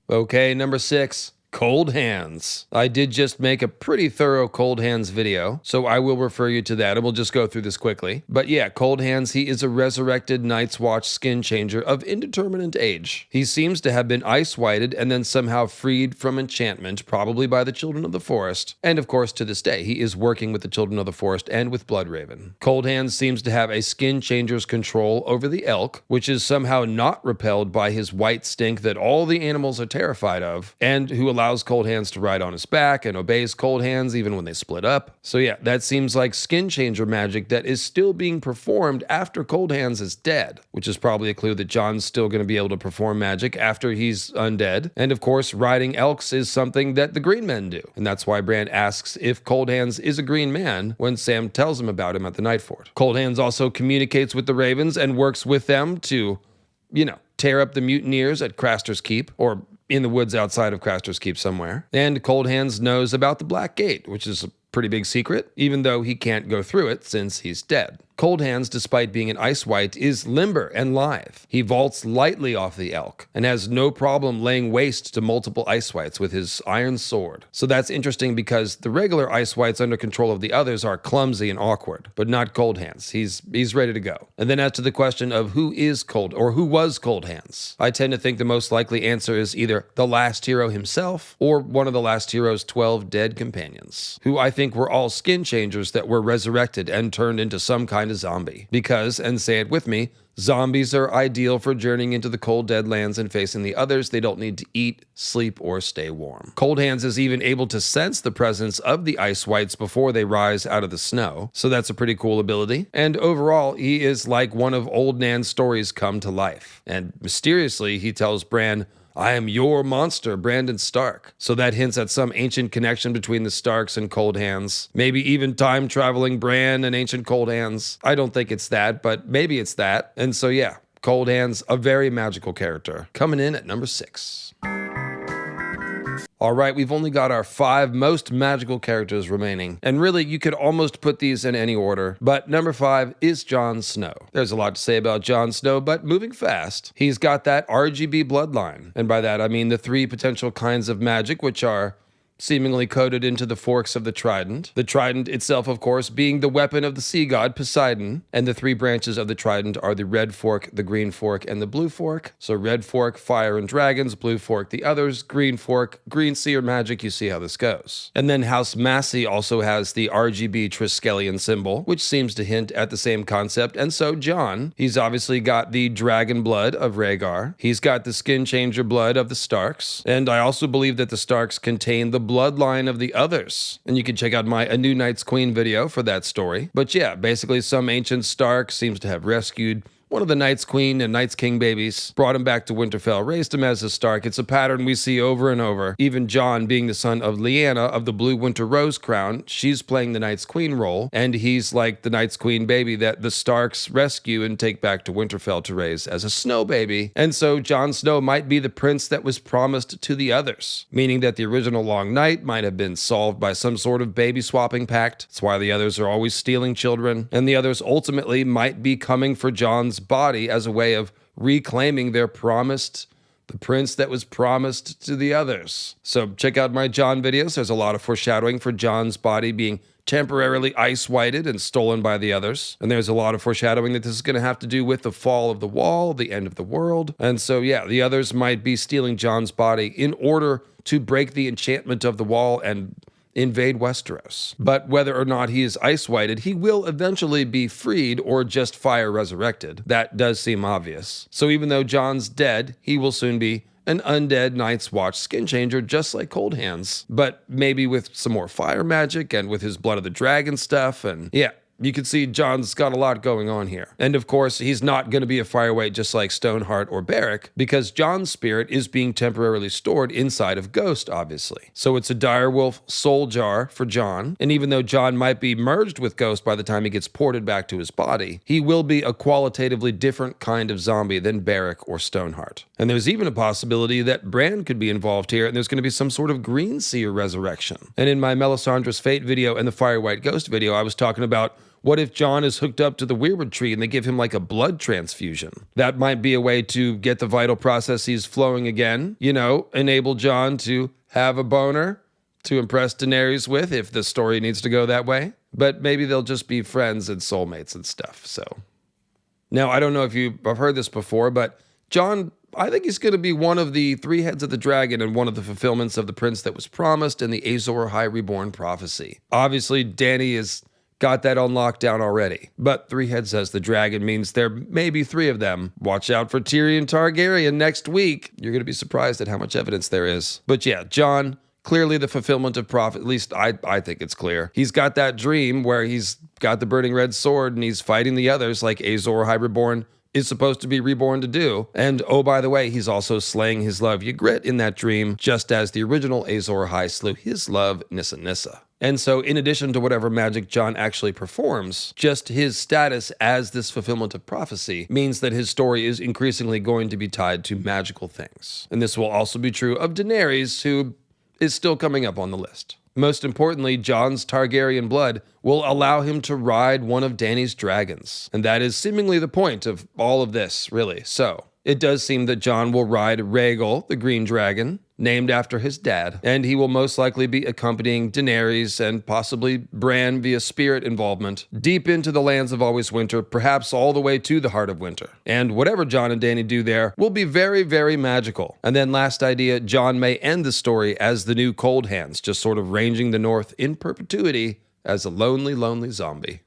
Okay, number 6. Cold Hands. I did just make a pretty thorough Cold Hands video, so I will refer you to that, and we'll just go through this quickly. But yeah, Cold Hands, he is a resurrected Night's Watch skin changer of indeterminate age. He seems to have been ice-whited and then somehow freed from enchantment, probably by the Children of the Forest. And of course, to this day, he is working with the Children of the Forest and with Bloodraven. Cold Hands seems to have a skin changer's control over the elk, which is somehow not repelled by his white stink that all the animals are terrified of, and who allows Cold Hands to ride on his back and obeys Cold Hands even when they split up. So yeah, that seems like skin changer magic that is still being performed after Cold Hands is dead, which is probably a clue that Jon's still going to be able to perform magic after he's undead. And of course, riding elks is something that the green men do, and that's why Bran asks if Cold Hands is a green man when Sam tells him about him at the Night Fort. Cold Hands also communicates with the Ravens and works with them to, tear up the mutineers at Craster's Keep, or in the woods outside of Craster's Keep somewhere. And Cold Hands knows about the Black Gate, which is a pretty big secret, even though he can't go through it since he's dead. Cold Hands, despite being an ice white, is limber and lithe. He vaults lightly off the elk and has no problem laying waste to multiple ice whites with his iron sword. So that's interesting because the regular ice whites under control of the others are clumsy and awkward, but not Cold Hands. He's ready to go. And then as to the question of who was Cold Hands, I tend to think the most likely answer is either the last hero himself or one of the last hero's 12 dead companions, who I think were all skin changers that were resurrected and turned into some kind of zombie. Because, and say it with me, zombies are ideal for journeying into the cold dead lands and facing the others. They don't need to eat, sleep, or stay warm. Cold Hands is even able to sense the presence of the ice whites before they rise out of the snow, so that's a pretty cool ability. And overall, he is like one of Old Nan's stories come to life. And mysteriously, he tells Bran, "I am your monster, Brandon Stark." So that hints at some ancient connection between the Starks and Cold Hands. Maybe even time-traveling Bran and ancient Cold Hands. I don't think it's that, but maybe it's that. And so yeah, Cold Hands, a very magical character. Coming in at number 6. All right, we've only got our 5 most magical characters remaining. And really, you could almost put these in any order. But number 5 is Jon Snow. There's a lot to say about Jon Snow, but moving fast, he's got that RGB bloodline. And by that, I mean the 3 potential kinds of magic, which are seemingly coded into the forks of the trident. The trident itself, of course, being the weapon of the sea god Poseidon, and the 3 branches of the trident are the red fork, the green fork, and the blue fork. So red fork, fire and dragons, blue fork, the others, green fork, green seer magic. You see how this goes. And then House Massey also has the RGB Triskelion symbol, which seems to hint at the same concept. And so Jon, he's obviously got the dragon blood of Rhaegar. He's got the skin changer blood of the Starks. And I also believe that the Starks contain the bloodline of the others. And you can check out my A New Night's Queen video for that story. But yeah, basically some ancient Stark seems to have rescued one of the Night's Queen and Night's King babies, brought him back to Winterfell, raised him as a Stark. It's a pattern we see over and over. Even Jon, being the son of Lyanna of the Blue Winter Rose Crown, she's playing the Night's Queen role, and he's like the Night's Queen baby that the Starks rescue and take back to Winterfell to raise as a snow baby. And so Jon Snow might be the prince that was promised to the others, meaning that the original Long Night might have been solved by some sort of baby swapping pact. That's why the others are always stealing children, and the others ultimately might be coming for Jon's body as a way of reclaiming the prince that was promised to the others. So check out my Jon videos. There's a lot of foreshadowing for Jon's body being temporarily ice-whited and stolen by the others. And there's a lot of foreshadowing that this is going to have to do with the fall of the wall, the end of the world. And so yeah, the others might be stealing Jon's body in order to break the enchantment of the wall and invade Westeros. But whether or not he is ice-whited, he will eventually be freed or just fire resurrected. That does seem obvious. So even though Jon's dead, he will soon be an undead Night's Watch skin changer just like Cold Hands, but maybe with some more fire magic and with his Blood of the Dragon stuff. And yeah, you can see Jon's got a lot going on here. And of course, he's not going to be a fireweight just like Stoneheart or Beric, because Jon's spirit is being temporarily stored inside of Ghost, obviously. So it's a direwolf soul jar for Jon, and even though Jon might be merged with Ghost by the time he gets ported back to his body, he will be a qualitatively different kind of zombie than Beric or Stoneheart. And there's even a possibility that Bran could be involved here, and there's going to be some sort of green seer resurrection. And in my Melisandre's Fate video and the Firewhite Ghost video, I was talking about What if Jon is hooked up to the weirwood tree and they give him like a blood transfusion? That might be a way to get the vital processes flowing again, enable Jon to have a boner to impress Daenerys with if the story needs to go that way. But maybe they'll just be friends and soulmates and stuff. So now, I don't know if you've heard this before, but Jon, I think he's going to be one of the three heads of the dragon and one of the fulfillments of the prince that was promised in the Azor Ahai Reborn prophecy. Obviously, Dany has got that on lockdown already, but three heads as the dragon means there may be three of them. Watch out for Tyrion Targaryen next week. You're going to be surprised at how much evidence there is. But yeah, Jon, clearly the fulfillment of prophet, at least I think it's clear. He's got that dream where he's got the burning red sword and he's fighting the others like Azor Ahai Reborn is supposed to be reborn to do. And oh, by the way, he's also slaying his love Ygritte in that dream, just as the original Azor Ahai slew his love Nissa Nissa. And so in addition to whatever magic Jon actually performs, just his status as this fulfillment of prophecy means that his story is increasingly going to be tied to magical things. And this will also be true of Daenerys, who is still coming up on the list. Most importantly, Jon's Targaryen blood will allow him to ride one of Dany's dragons. And that is seemingly the point of all of this, really. So, it does seem that Jon will ride Rhaegal, the green dragon, named after his dad, and he will most likely be accompanying Daenerys and possibly Bran via spirit involvement deep into the lands of Always Winter, perhaps all the way to the Heart of Winter. And whatever Jon and Dany do there will be very, very magical. And then last idea, Jon may end the story as the new Cold Hands, just sort of ranging the north in perpetuity as a lonely, lonely zombie.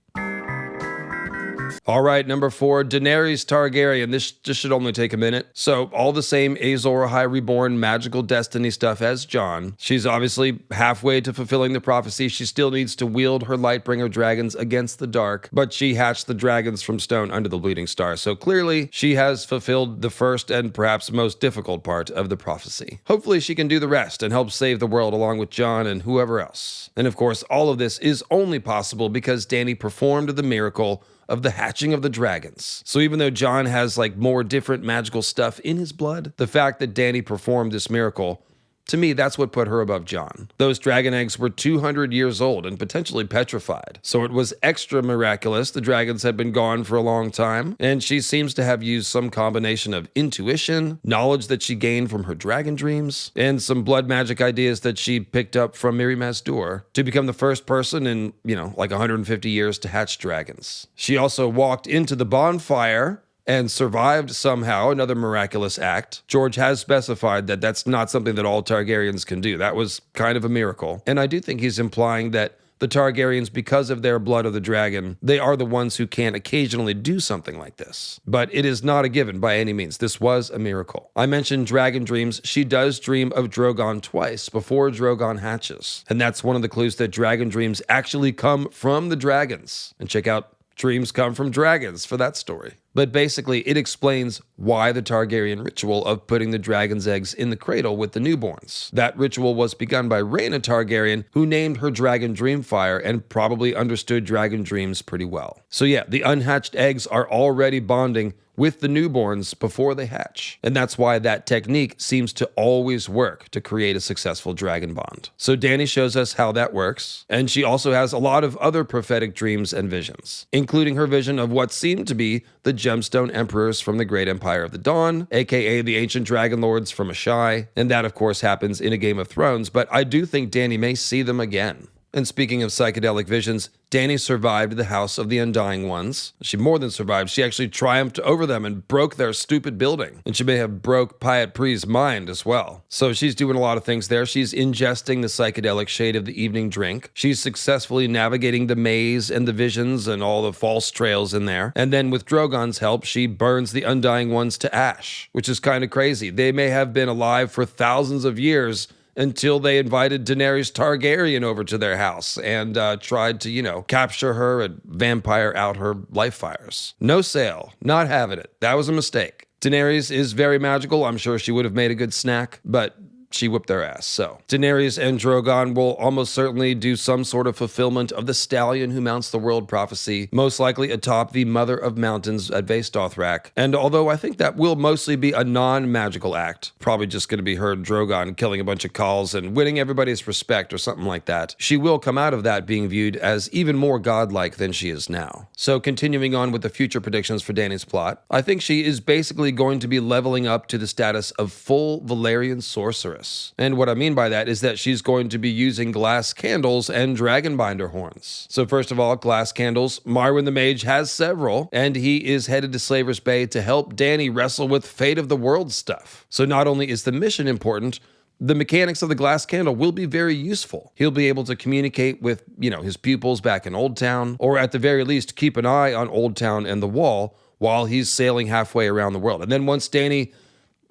All right, number 4, Daenerys Targaryen. This just should only take a minute. So, all the same Azor Ahai Reborn magical destiny stuff as Jon. She's obviously halfway to fulfilling the prophecy. She still needs to wield her Lightbringer dragons against the dark, but she hatched the dragons from stone under the Bleeding Star. So clearly, she has fulfilled the first and perhaps most difficult part of the prophecy. Hopefully, she can do the rest and help save the world along with Jon and whoever else. And of course, all of this is only possible because Dany performed the miracle of the hatching of the dragons. So even though Jon has more different magical stuff in his blood, the fact that Dany performed this miracle, to me, that's what put her above Jon. Those dragon eggs were 200 years old and potentially petrified. So it was extra miraculous. The dragons had been gone for a long time, and she seems to have used some combination of intuition, knowledge that she gained from her dragon dreams, and some blood magic ideas that she picked up from Mirri Maz Duur to become the first person in, 150 years to hatch dragons. She also walked into the bonfire and survived somehow, another miraculous act. George has specified that that's not something that all Targaryens can do. That was kind of a miracle. And I do think he's implying that the Targaryens, because of their blood of the dragon, they are the ones who can occasionally do something like this. But it is not a given by any means. This was a miracle. I mentioned dragon dreams. She does dream of Drogon twice before Drogon hatches. And that's one of the clues that dragon dreams actually come from the dragons. And check out Dreams Come from Dragons for that story. But basically, it explains why the Targaryen ritual of putting the dragon's eggs in the cradle with the newborns. That ritual was begun by Rhaena Targaryen, who named her dragon Dreamfire and probably understood dragon dreams pretty well. So yeah, the unhatched eggs are already bonding with the newborns before they hatch. And that's why that technique seems to always work to create a successful dragon bond. So Dany shows us how that works, and she also has a lot of other prophetic dreams and visions, including her vision of what seemed to be the Gemstone Emperors from the Great Empire of the Dawn, aka the ancient dragon lords from Ashai, and that of course happens in a Game of Thrones, but I do think Dany may see them again. And speaking of psychedelic visions, Dany survived the House of the Undying Ones. She more than survived, she actually triumphed over them and broke their stupid building. And she may have broke Pyat Pri's mind as well. So she's doing a lot of things there. She's ingesting the psychedelic shade of the evening drink. She's successfully navigating the maze and the visions and all the false trails in there. And then with Drogon's help, she burns the Undying Ones to ash, which is kind of crazy. They may have been alive for thousands of years, until they invited Daenerys Targaryen over to their house and tried to, capture her and vampire out her life fires. No sale. Not having it. That was a mistake. Daenerys is very magical. I'm sure she would have made a good snack, but she whipped their ass. So Daenerys and Drogon will almost certainly do some sort of fulfillment of the stallion who mounts the world prophecy, most likely atop the Mother of Mountains at Base Dothrak. And although I think that will mostly be a non-magical act, probably just going to be her and Drogon killing a bunch of khals and winning everybody's respect or something like that, she will come out of that being viewed as even more godlike than she is now. So continuing on with the future predictions for Dany's plot, I think she is basically going to be leveling up to the status of full Valyrian sorceress. And what I mean by that is that she's going to be using glass candles and dragonbinder horns. So first of all, glass candles, Marwyn the Mage has several, and he is headed to Slaver's Bay to help Dany wrestle with fate of the world stuff. So not only is the mission important, the mechanics of the glass candle will be very useful. He'll be able to communicate with, his pupils back in Old Town, or at the very least keep an eye on Old Town and the Wall while he's sailing halfway around the world. And then once Dany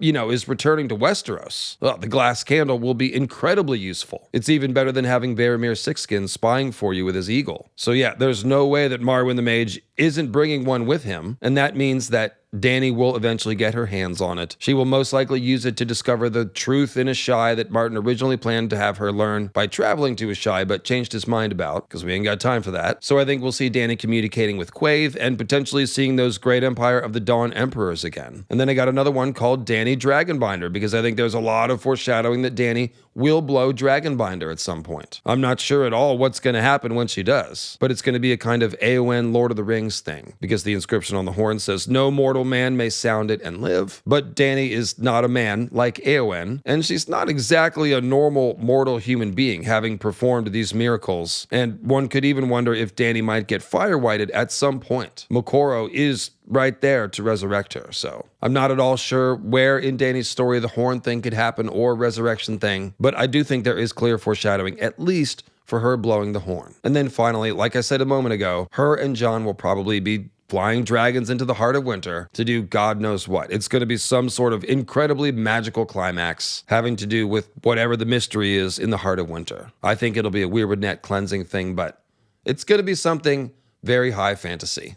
is returning to Westeros, the glass candle will be incredibly useful. It's even better than having Boromir Sixskin spying for you with his eagle. So yeah, there's no way that Marwyn the Mage isn't bringing one with him, and that means that Dany will eventually get her hands on it. She will most likely use it to discover the truth in Asshai that Martin originally planned to have her learn by traveling to Asshai, but changed his mind about, because we ain't got time for that. So I think we'll see Dany communicating with Quaithe and potentially seeing those great Empire of the Dawn Emperors again. And then I got another one called Dany Dragonbinder, because I think there's a lot of foreshadowing that Dany will blow Dragonbinder at some point. I'm not sure at all what's going to happen when she does, but it's going to be a kind of Aowen Lord of the Rings thing, because the inscription on the horn says, "No mortal man may sound it and live," but Dany is not a man like Aowen, and she's not exactly a normal mortal human being, having performed these miracles, and one could even wonder if Dany might get fire-whited at some point. Mokoro is right there to resurrect her, so I'm not at all sure where in Dany's story the horn thing could happen or resurrection thing, but I do think there is clear foreshadowing, at least for her blowing the horn. And then finally, like I said a moment ago, her and Jon will probably be flying dragons into the heart of winter to do God knows what. It's going to be some sort of incredibly magical climax having to do with whatever the mystery is in the heart of winter. I think it'll be a Weirwood Net cleansing thing, but it's going to be something very high fantasy.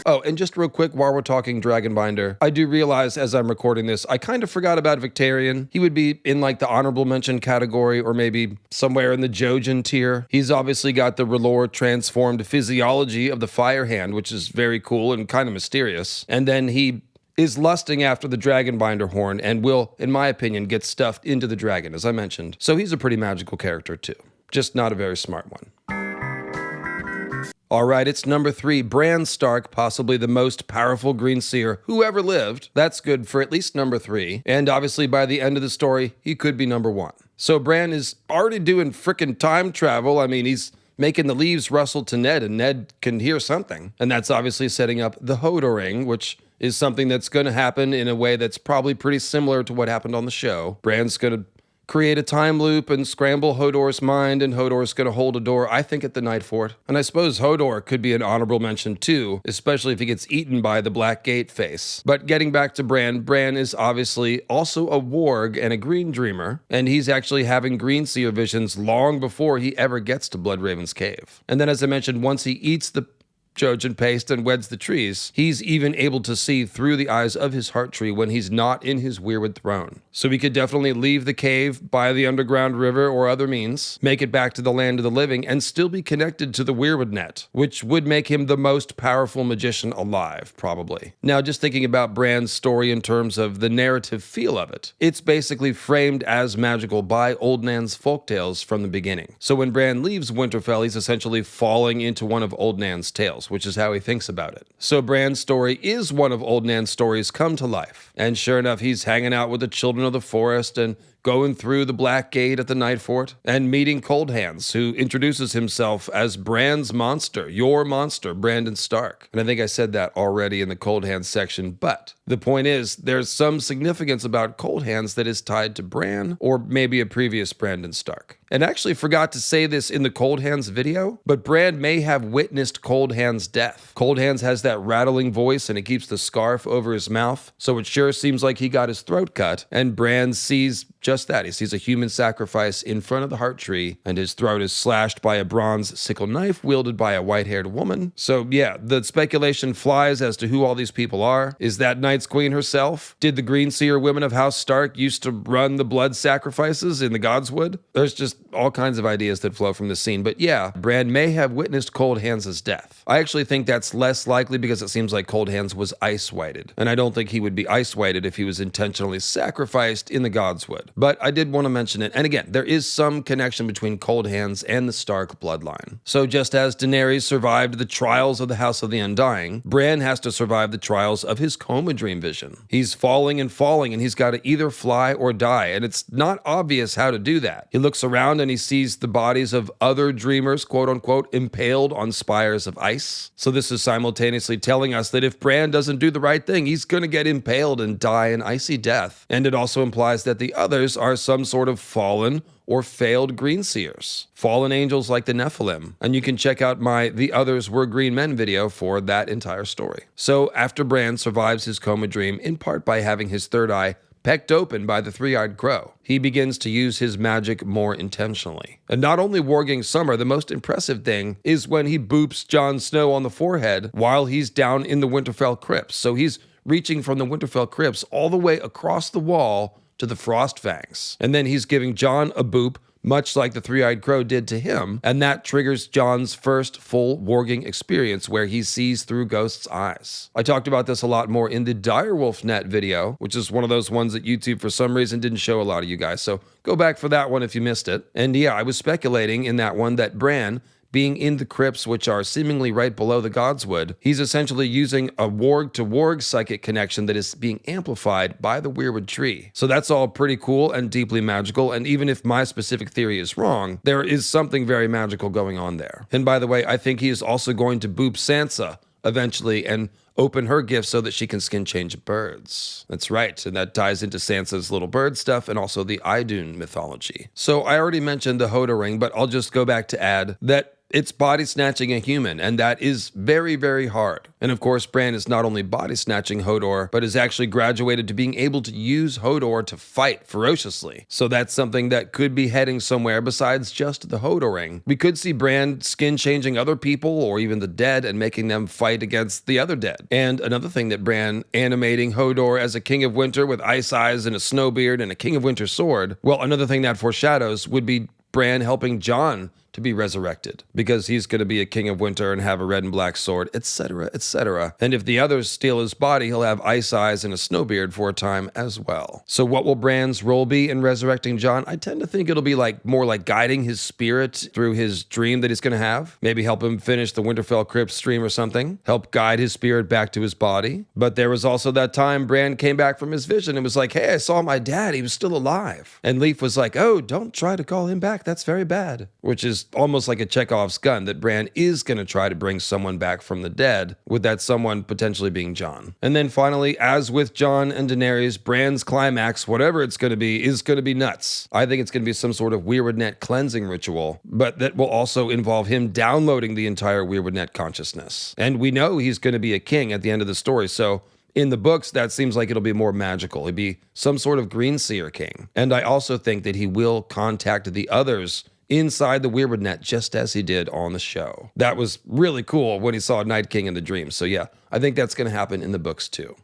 Oh, and just real quick, while we're talking Dragonbinder, I do realize as I'm recording this, I kind of forgot about Victarion. He would be in like the honorable mention category, or maybe somewhere in the Jojen tier. He's obviously got the R'hllor transformed physiology of the Fire Hand, which is very cool and kind of mysterious. And then he is lusting after the Dragonbinder horn and will, in my opinion, get stuffed into the dragon, as I mentioned. So he's a pretty magical character too, just not a very smart one. All right, it's number 3, Bran Stark, possibly the most powerful Green Seer who ever lived. That's good for at least number 3. And obviously by the end of the story, he could be number 1. So Bran is already doing frickin' time travel. I mean, he's making the leaves rustle to Ned, and Ned can hear something. And that's obviously setting up the Hodoring, which is something that's going to happen in a way that's probably pretty similar to what happened on the show. Bran's going to create a time loop and scramble Hodor's mind, and Hodor's going to hold a door, I think, at the Night Fort. And I suppose Hodor could be an honorable mention too, especially if he gets eaten by the Black Gate face. But getting back to Bran is obviously also a warg and a Green Dreamer, and he's actually having Green Seer visions long before he ever gets to Bloodraven's Cave. And then, as I mentioned, once he eats the Jojen paste and weds the trees, he's even able to see through the eyes of his heart tree when he's not in his Weirwood throne. So he could definitely leave the cave by the underground river or other means, make it back to the land of the living, and still be connected to the Weirwood Net, which would make him the most powerful magician alive, probably. Now, just thinking about Bran's story in terms of the narrative feel of it, it's basically framed as magical by Old Nan's folktales from the beginning. So when Bran leaves Winterfell, he's essentially falling into one of Old Nan's tales, which is how he thinks about it. So Bran's story is one of Old Nan's stories come to life. And sure enough, he's hanging out with the children of the forest and going through the Black Gate at the Night Fort and meeting Cold Hands, who introduces himself as Bran's monster, your monster, Brandon Stark. And I think I said that already in the Cold Hands section, but the point is, there's some significance about Cold Hands that is tied to Bran, or maybe a previous Brandon Stark. And I actually forgot to say this in the Cold Hands video, but Bran may have witnessed Cold Hands Hand's death. Cold Hands has that rattling voice and it keeps the scarf over his mouth, so it sure seems like he got his throat cut, and Bran sees just that. He sees a human sacrifice in front of the heart tree, and his throat is slashed by a bronze sickle knife wielded by a white-haired woman. So yeah, the speculation flies as to who all these people are. Is that Night's Queen herself? Did the Green Seer women of House Stark used to run the blood sacrifices in the Godswood? There's just all kinds of ideas that flow from this scene. But yeah, Bran may have witnessed Cold Hands' death. I actually think that's less likely because it seems like Cold Hands was ice-whited, and I don't think he would be ice-whited if he was intentionally sacrificed in the Godswood. But I did want to mention it, and again, there is some connection between Cold Hands and the Stark bloodline. So just as Daenerys survived the trials of the House of the Undying, Bran has to survive the trials of his coma dream vision. He's falling, and he's got to either fly or die, and it's not obvious how to do that. He looks around and he sees the bodies of other dreamers, quote-unquote, impaled on spires of ice. So this is simultaneously telling us that if Bran doesn't do the right thing, he's going to get impaled and die an icy death. And it also implies that the others are some sort of fallen or failed green seers, fallen angels like the Nephilim. And you can check out my The Others Were Green Men video for that entire story. So after Bran survives his coma dream, in part by having his third eye pecked open by the three-eyed crow, he begins to use his magic more intentionally. And not only warging Summer, the most impressive thing is when he boops Jon Snow on the forehead while he's down in the Winterfell crypts. So he's reaching from the Winterfell crypts all the way across the wall to the Frost Fangs. And then he's giving Jon a boop, much like the three-eyed crow did to him, and that triggers Jon's first full warging experience where he sees through Ghost's eyes. I talked about this a lot more in the Direwolf Net video, which is one of those ones that YouTube for some reason didn't show a lot of you guys, so go back for that one if you missed it. And yeah, I was speculating in that one that Bran, being in the crypts, which are seemingly right below the Godswood, he's essentially using a warg-to-warg psychic connection that is being amplified by the Weirwood tree. So that's all pretty cool and deeply magical, and even if my specific theory is wrong, there is something very magical going on there. And by the way, I think he is also going to boop Sansa eventually and open her gift so that she can skin change birds. That's right, and that ties into Sansa's little bird stuff and also the Idun mythology. So I already mentioned the Hodor ring, but I'll just go back to add that it's body snatching a human, and that is very, very hard. And of course, Bran is not only body snatching Hodor, but is actually graduated to being able to use Hodor to fight ferociously. So that's something that could be heading somewhere besides just the Hodor ring. We could see Bran skin changing other people or even the dead and making them fight against the other dead. And another thing that Bran animating Hodor as a King of Winter with ice eyes and a snow beard and a King of Winter sword. Well, another thing that foreshadows would be Bran helping Jon to be resurrected, because he's going to be a King of Winter and have a red and black sword, etc., etc. And if the others steal his body, he'll have ice eyes and a snowbeard for a time as well. So what will Bran's role be in resurrecting Jon? I tend to think it'll be more like guiding his spirit through his dream that he's going to have. Maybe help him finish the Winterfell Crypt stream or something. Help guide his spirit back to his body. But there was also that time Bran came back from his vision and was like, hey, I saw my dad. He was still alive. And Leaf was like, oh, don't try to call him back. That's very bad. Which is almost like a Chekhov's gun that Bran is going to try to bring someone back from the dead, with that someone potentially being Jon. And then finally, as with Jon and Daenerys, Bran's climax, whatever it's going to be, is going to be nuts. I think it's going to be some sort of Weirwood Net cleansing ritual, but that will also involve him downloading the entire Weirwood Net consciousness. And we know he's going to be a king at the end of the story, so in the books, that seems like it'll be more magical. It'd be some sort of Green Seer king. And I also think that he will contact the others inside the Weirwood Net, just as he did on the show. That was really cool when he saw Night King in the dream. So yeah, I think that's going to happen in the books too.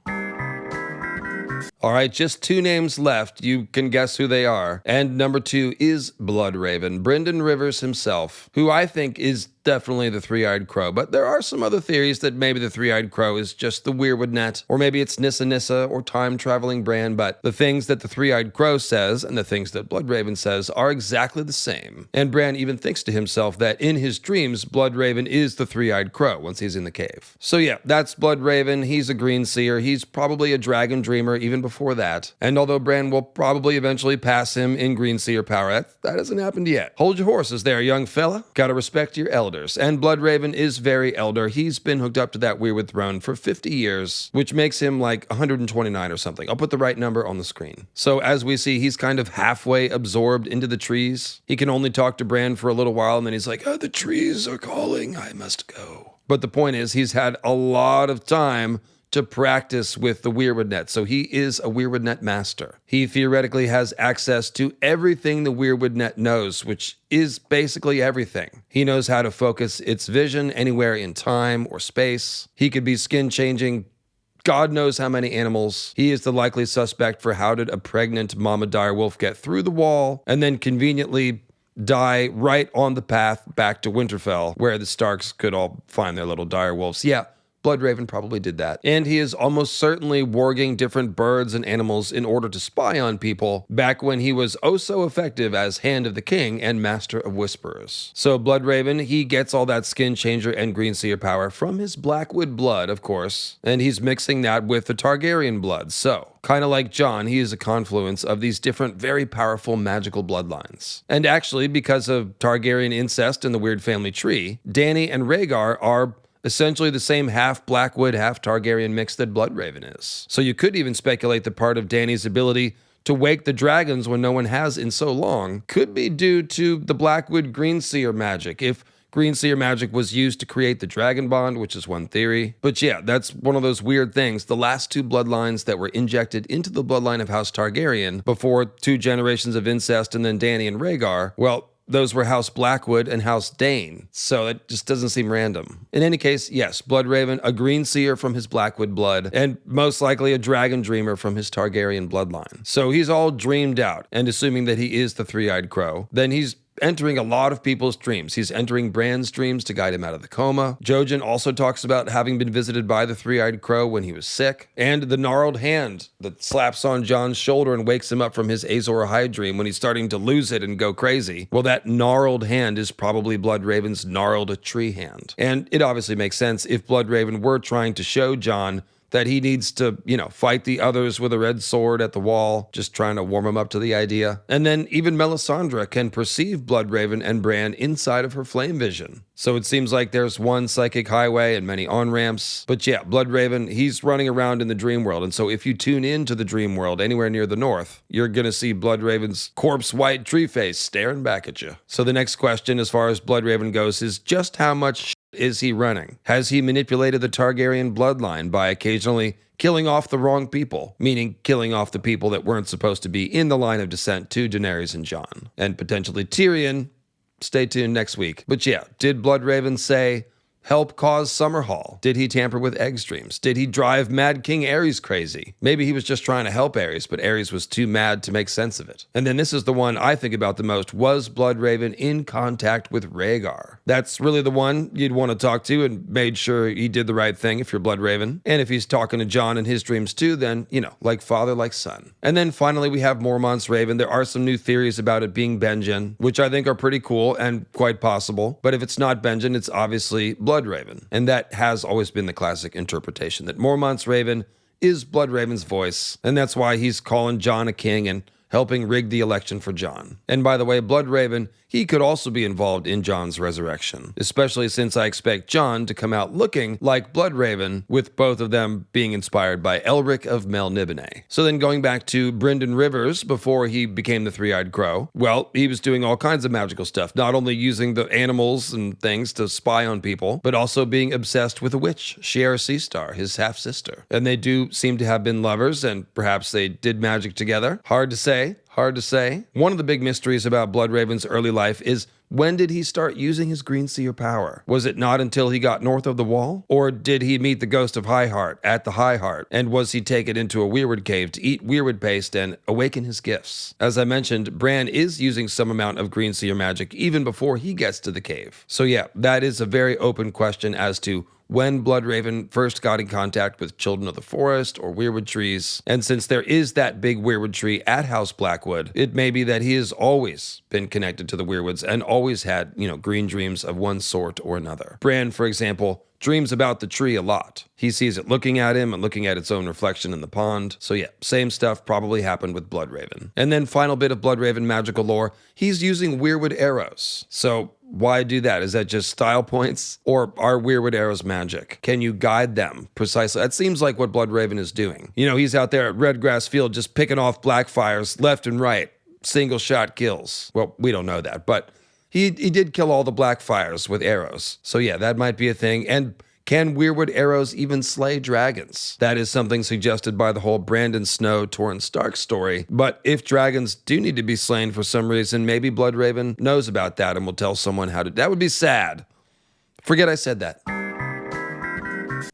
All right, just 2 names left. You can guess who they are. And number 2 is Bloodraven, Brynden Rivers himself, who I think is definitely the three-eyed crow, but there are some other theories that maybe the three-eyed crow is just the Weirwood Net, or maybe it's Nissa or time-traveling Bran, but the things that the three-eyed crow says and the things that Bloodraven says are exactly the same. And Bran even thinks to himself that in his dreams, Bloodraven is the three-eyed crow once he's in the cave. So yeah, that's Bloodraven. He's a Green Seer. He's probably a Dragon Dreamer even before that. And although Bran will probably eventually pass him in Green Seer power, that hasn't happened yet. Hold your horses there, young fella. Gotta respect your elders. And Bloodraven is very elder. He's been hooked up to that Weirwood throne for 50 years, which makes him like 129 or something. I'll put the right number on the screen. So as we see, he's kind of halfway absorbed into the trees. He can only talk to Bran for a little while, and then he's like, oh, the trees are calling, I must go. But the point is, he's had a lot of time to practice with the Weirwood net, so he is a Weirwood net master. He theoretically has access to everything the Weirwood net knows, which is basically everything. He knows how to focus its vision anywhere in time or space. He could be skin changing God knows how many animals. He is the likely suspect for how did a pregnant mama direwolf get through the wall and then conveniently die right on the path back to Winterfell, where the Starks could all find their little direwolves. Yeah, Bloodraven probably did that. And he is almost certainly warging different birds and animals in order to spy on people back when he was oh so effective as Hand of the King and Master of Whisperers. So Bloodraven, he gets all that skin changer and green seer power from his Blackwood blood, of course, and he's mixing that with the Targaryen blood. So, kind of like Jon, he is a confluence of these different very powerful magical bloodlines. And actually, because of Targaryen incest in the weird family tree, Dany and Rhaegar are essentially the same half Blackwood, half Targaryen mix that Bloodraven is. So you could even speculate that part of Dany's ability to wake the dragons when no one has in so long could be due to the Blackwood Greenseer magic, if Greenseer magic was used to create the dragon bond, which is one theory. But yeah, that's one of those weird things. The last two bloodlines that were injected into the bloodline of House Targaryen before 2 generations of incest and then Dany and Rhaegar, well, those were House Blackwood and House Dane, so it just doesn't seem random. In any case, yes, Bloodraven, a green seer from his Blackwood blood, and most likely a dragon dreamer from his Targaryen bloodline. So he's all dreamed out, and assuming that he is the three-eyed crow, then he's entering a lot of people's dreams. He's entering Bran's dreams to guide him out of the coma. Jojen also talks about having been visited by the three-eyed crow when he was sick, and the gnarled hand that slaps on Jon's shoulder and wakes him up from his Azor Ahai dream when he's starting to lose it and go crazy. Well, that gnarled hand is probably Bloodraven's gnarled tree hand. And it obviously makes sense if Bloodraven were trying to show Jon that he needs to, fight the others with a red sword at the wall, just trying to warm him up to the idea. And then even Melisandre can perceive Bloodraven and Bran inside of her flame vision. So it seems like there's one psychic highway and many on-ramps. But yeah, Bloodraven, he's running around in the dream world. And so if you tune into the dream world anywhere near the north, you're going to see Bloodraven's corpse white tree face staring back at you. So the next question as far as Bloodraven goes is just how much is he running? Has he manipulated the Targaryen bloodline by occasionally killing off the wrong people, meaning killing off the people that weren't supposed to be in the line of descent to Daenerys and Jon, and potentially Tyrion? Stay tuned next week. But yeah, did Bloodraven say, help cause Summerhall? Did he tamper with egg streams? Did he drive Mad King Aerys crazy? Maybe he was just trying to help Aerys, but Aerys was too mad to make sense of it. And then this is the one I think about the most. Was Bloodraven in contact with Rhaegar? That's really the one you'd want to talk to and made sure he did the right thing if you're Bloodraven. And if he's talking to Jon in his dreams too, then, like father, like son. And then finally we have Mormont's Raven. There are some new theories about it being Benjen, which I think are pretty cool and quite possible. But if it's not Benjen, it's obviously Bloodraven. And that has always been the classic interpretation, that Mormont's Raven is Bloodraven's voice, and that's why he's calling Jon a king and helping rig the election for Jon. And by the way, Bloodraven, he could also be involved in Jon's resurrection, especially since I expect Jon to come out looking like Bloodraven, with both of them being inspired by Elric of Melniboné. So then going back to Brynden Rivers before he became the Three-Eyed Crow, well, he was doing all kinds of magical stuff, not only using the animals and things to spy on people, but also being obsessed with a witch, Shiera Seastar, his half-sister. And they do seem to have been lovers, and perhaps they did magic together. Hard to say. One of the big mysteries about Bloodraven's early life is, when did he start using his green seer power? Was it not until he got north of the wall? Or did he meet the ghost of Highheart at the Highheart? And was he taken into a weirwood cave to eat weirwood paste and awaken his gifts? As I mentioned, Bran is using some amount of green seer magic even before he gets to the cave. So yeah, that is a very open question as to when Bloodraven first got in contact with Children of the Forest or weirwood trees. And since there is that big weirwood tree at House Blackwood, it may be that he has always been connected to the weirwoods and always had, green dreams of one sort or another. Bran, for example, dreams about the tree a lot. He sees it looking at him and looking at its own reflection in the pond. So yeah, same stuff probably happened with Bloodraven. And then final bit of Bloodraven magical lore, he's using weirwood arrows. So why do that? Is that just style points? Or are weirwood arrows magic? Can you guide them precisely? That seems like what Bloodraven is doing. He's out there at Redgrass Field just picking off Blackfires left and right. Single shot kills. Well, we don't know that, but he did kill all the black fires with arrows. So yeah, that might be a thing. And can weirwood arrows even slay dragons? That is something suggested by the whole Brandon Snow, Torrhen Stark story. But if dragons do need to be slain for some reason, maybe Bloodraven knows about that and will tell someone how to. That would be sad. Forget I said that.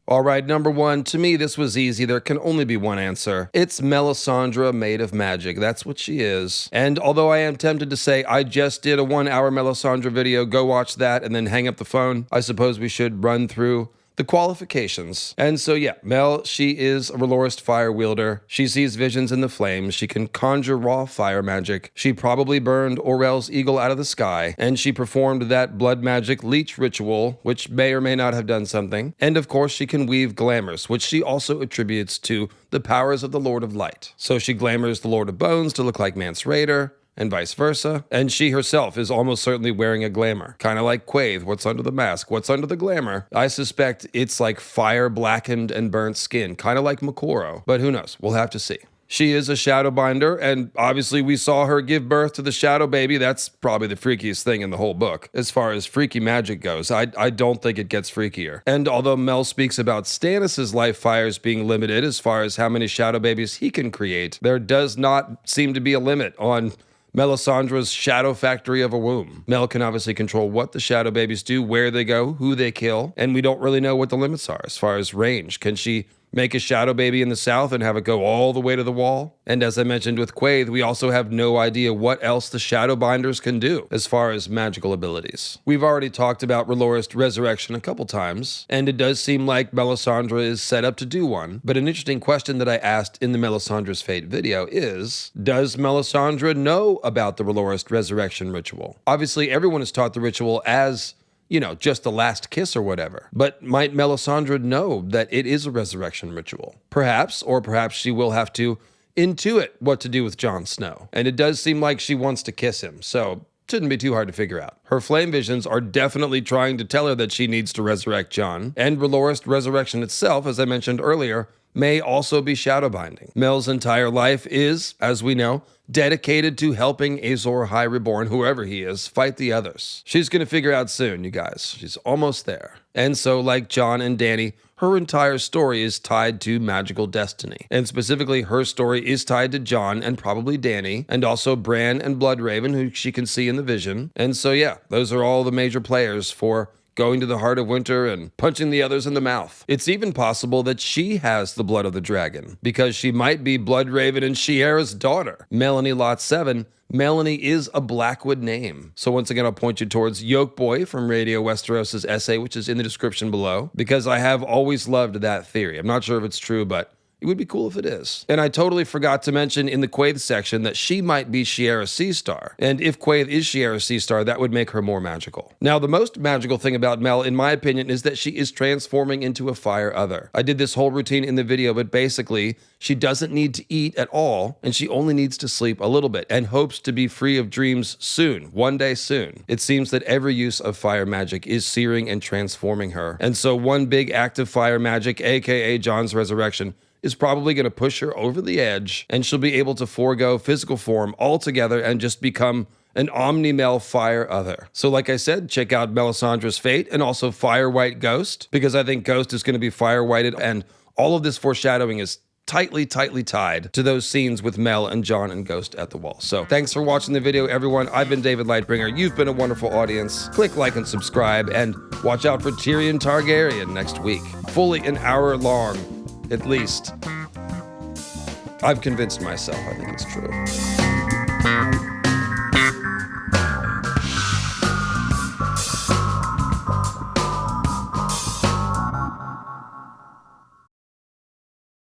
All right, number one, to me, this was easy. There can only be one answer. It's Melisandre made of magic. That's what she is. And although I am tempted to say I just did a 1-hour Melisandre video, go watch that and then hang up the phone, I suppose we should run through the qualifications. And so yeah, Mel, she is a R'hllorist fire wielder. She sees visions in the flames. She can conjure raw fire magic. She probably burned Orell's eagle out of the sky. And she performed that blood magic leech ritual, which may or may not have done something. And of course, she can weave glamours, which she also attributes to the powers of the Lord of Light. So she glamours the Lord of Bones to look like Mance Rayder, and vice versa. And she herself is almost certainly wearing a glamour. Kind of like Quaithe, what's under the mask? What's under the glamour? I suspect it's like fire blackened and burnt skin, kind of like Makoro. But who knows? We'll have to see. She is a Shadowbinder, and obviously we saw her give birth to the Shadow Baby. That's probably the freakiest thing in the whole book. As far as freaky magic goes, I don't think it gets freakier. And although Mel speaks about Stannis' life fires being limited as far as how many Shadow Babies he can create, there does not seem to be a limit on Melisandre's shadow factory of a womb. Mel can obviously control what the shadow babies do, where they go, who they kill, and we don't really know what the limits are as far as range. Can she make a shadow baby in the south and have it go all the way to the wall? And as I mentioned with Quaithe, we also have no idea what else the Shadowbinders can do as far as magical abilities. We've already talked about R'hllorist Resurrection a couple times, and it does seem like Melisandre is set up to do one. But an interesting question that I asked in the Melisandre's Fate video is, does Melisandre know about the R'hllorist Resurrection ritual? Obviously, everyone is taught the ritual as, you know, just the last kiss or whatever. But might Melisandre know that it is a resurrection ritual? Perhaps, or perhaps she will have to intuit what to do with Jon Snow. And it does seem like she wants to kiss him, so shouldn't be too hard to figure out. Her flame visions are definitely trying to tell her that she needs to resurrect Jon. And R'hllorist Resurrection itself, as I mentioned earlier, may also be shadowbinding. Mel's entire life is, as we know, dedicated to helping Azor High Reborn, whoever he is, fight the others. She's gonna figure out soon, you guys. She's almost there. And so, like Jon and Dany, her entire story is tied to magical destiny. And specifically, her story is tied to Jon and probably Dany, and also Bran and Bloodraven, who she can see in the vision. And so yeah, those are all the major players for going to the heart of winter and punching the others in the mouth. It's even possible that she has the blood of the dragon, because she might be Bloodraven and Shiera's daughter. Melanie Lot 7, Melanie is a Blackwood name. So once again, I'll point you towards Yolkboy from Radio Westeros' essay, which is in the description below, because I have always loved that theory. I'm not sure if it's true, but it would be cool if it is. And I totally forgot to mention in the Quaithe section that she might be Shiera Seastar. And if Quaithe is Shiera Seastar, that would make her more magical. Now, the most magical thing about Mel, in my opinion, is that she is transforming into a fire other. I did this whole routine in the video, but basically, she doesn't need to eat at all, and she only needs to sleep a little bit, and hopes to be free of dreams soon, one day soon. It seems that every use of fire magic is searing and transforming her. And so one big act of fire magic, aka Jon's resurrection, is probably going to push her over the edge, and she'll be able to forego physical form altogether and just become an Omni-Mel fire other. So like I said, check out Melisandre's Fate and also Fire White Ghost, because I think Ghost is going to be fire whited, and all of this foreshadowing is tightly tied to those scenes with Mel and Jon and Ghost at the wall. So thanks for watching the video, everyone. I've been David Lightbringer. You've been a wonderful audience. Click like and subscribe, and watch out for Tyrion Targaryen next week. Fully an hour long, at least. I've convinced myself. I think it's true.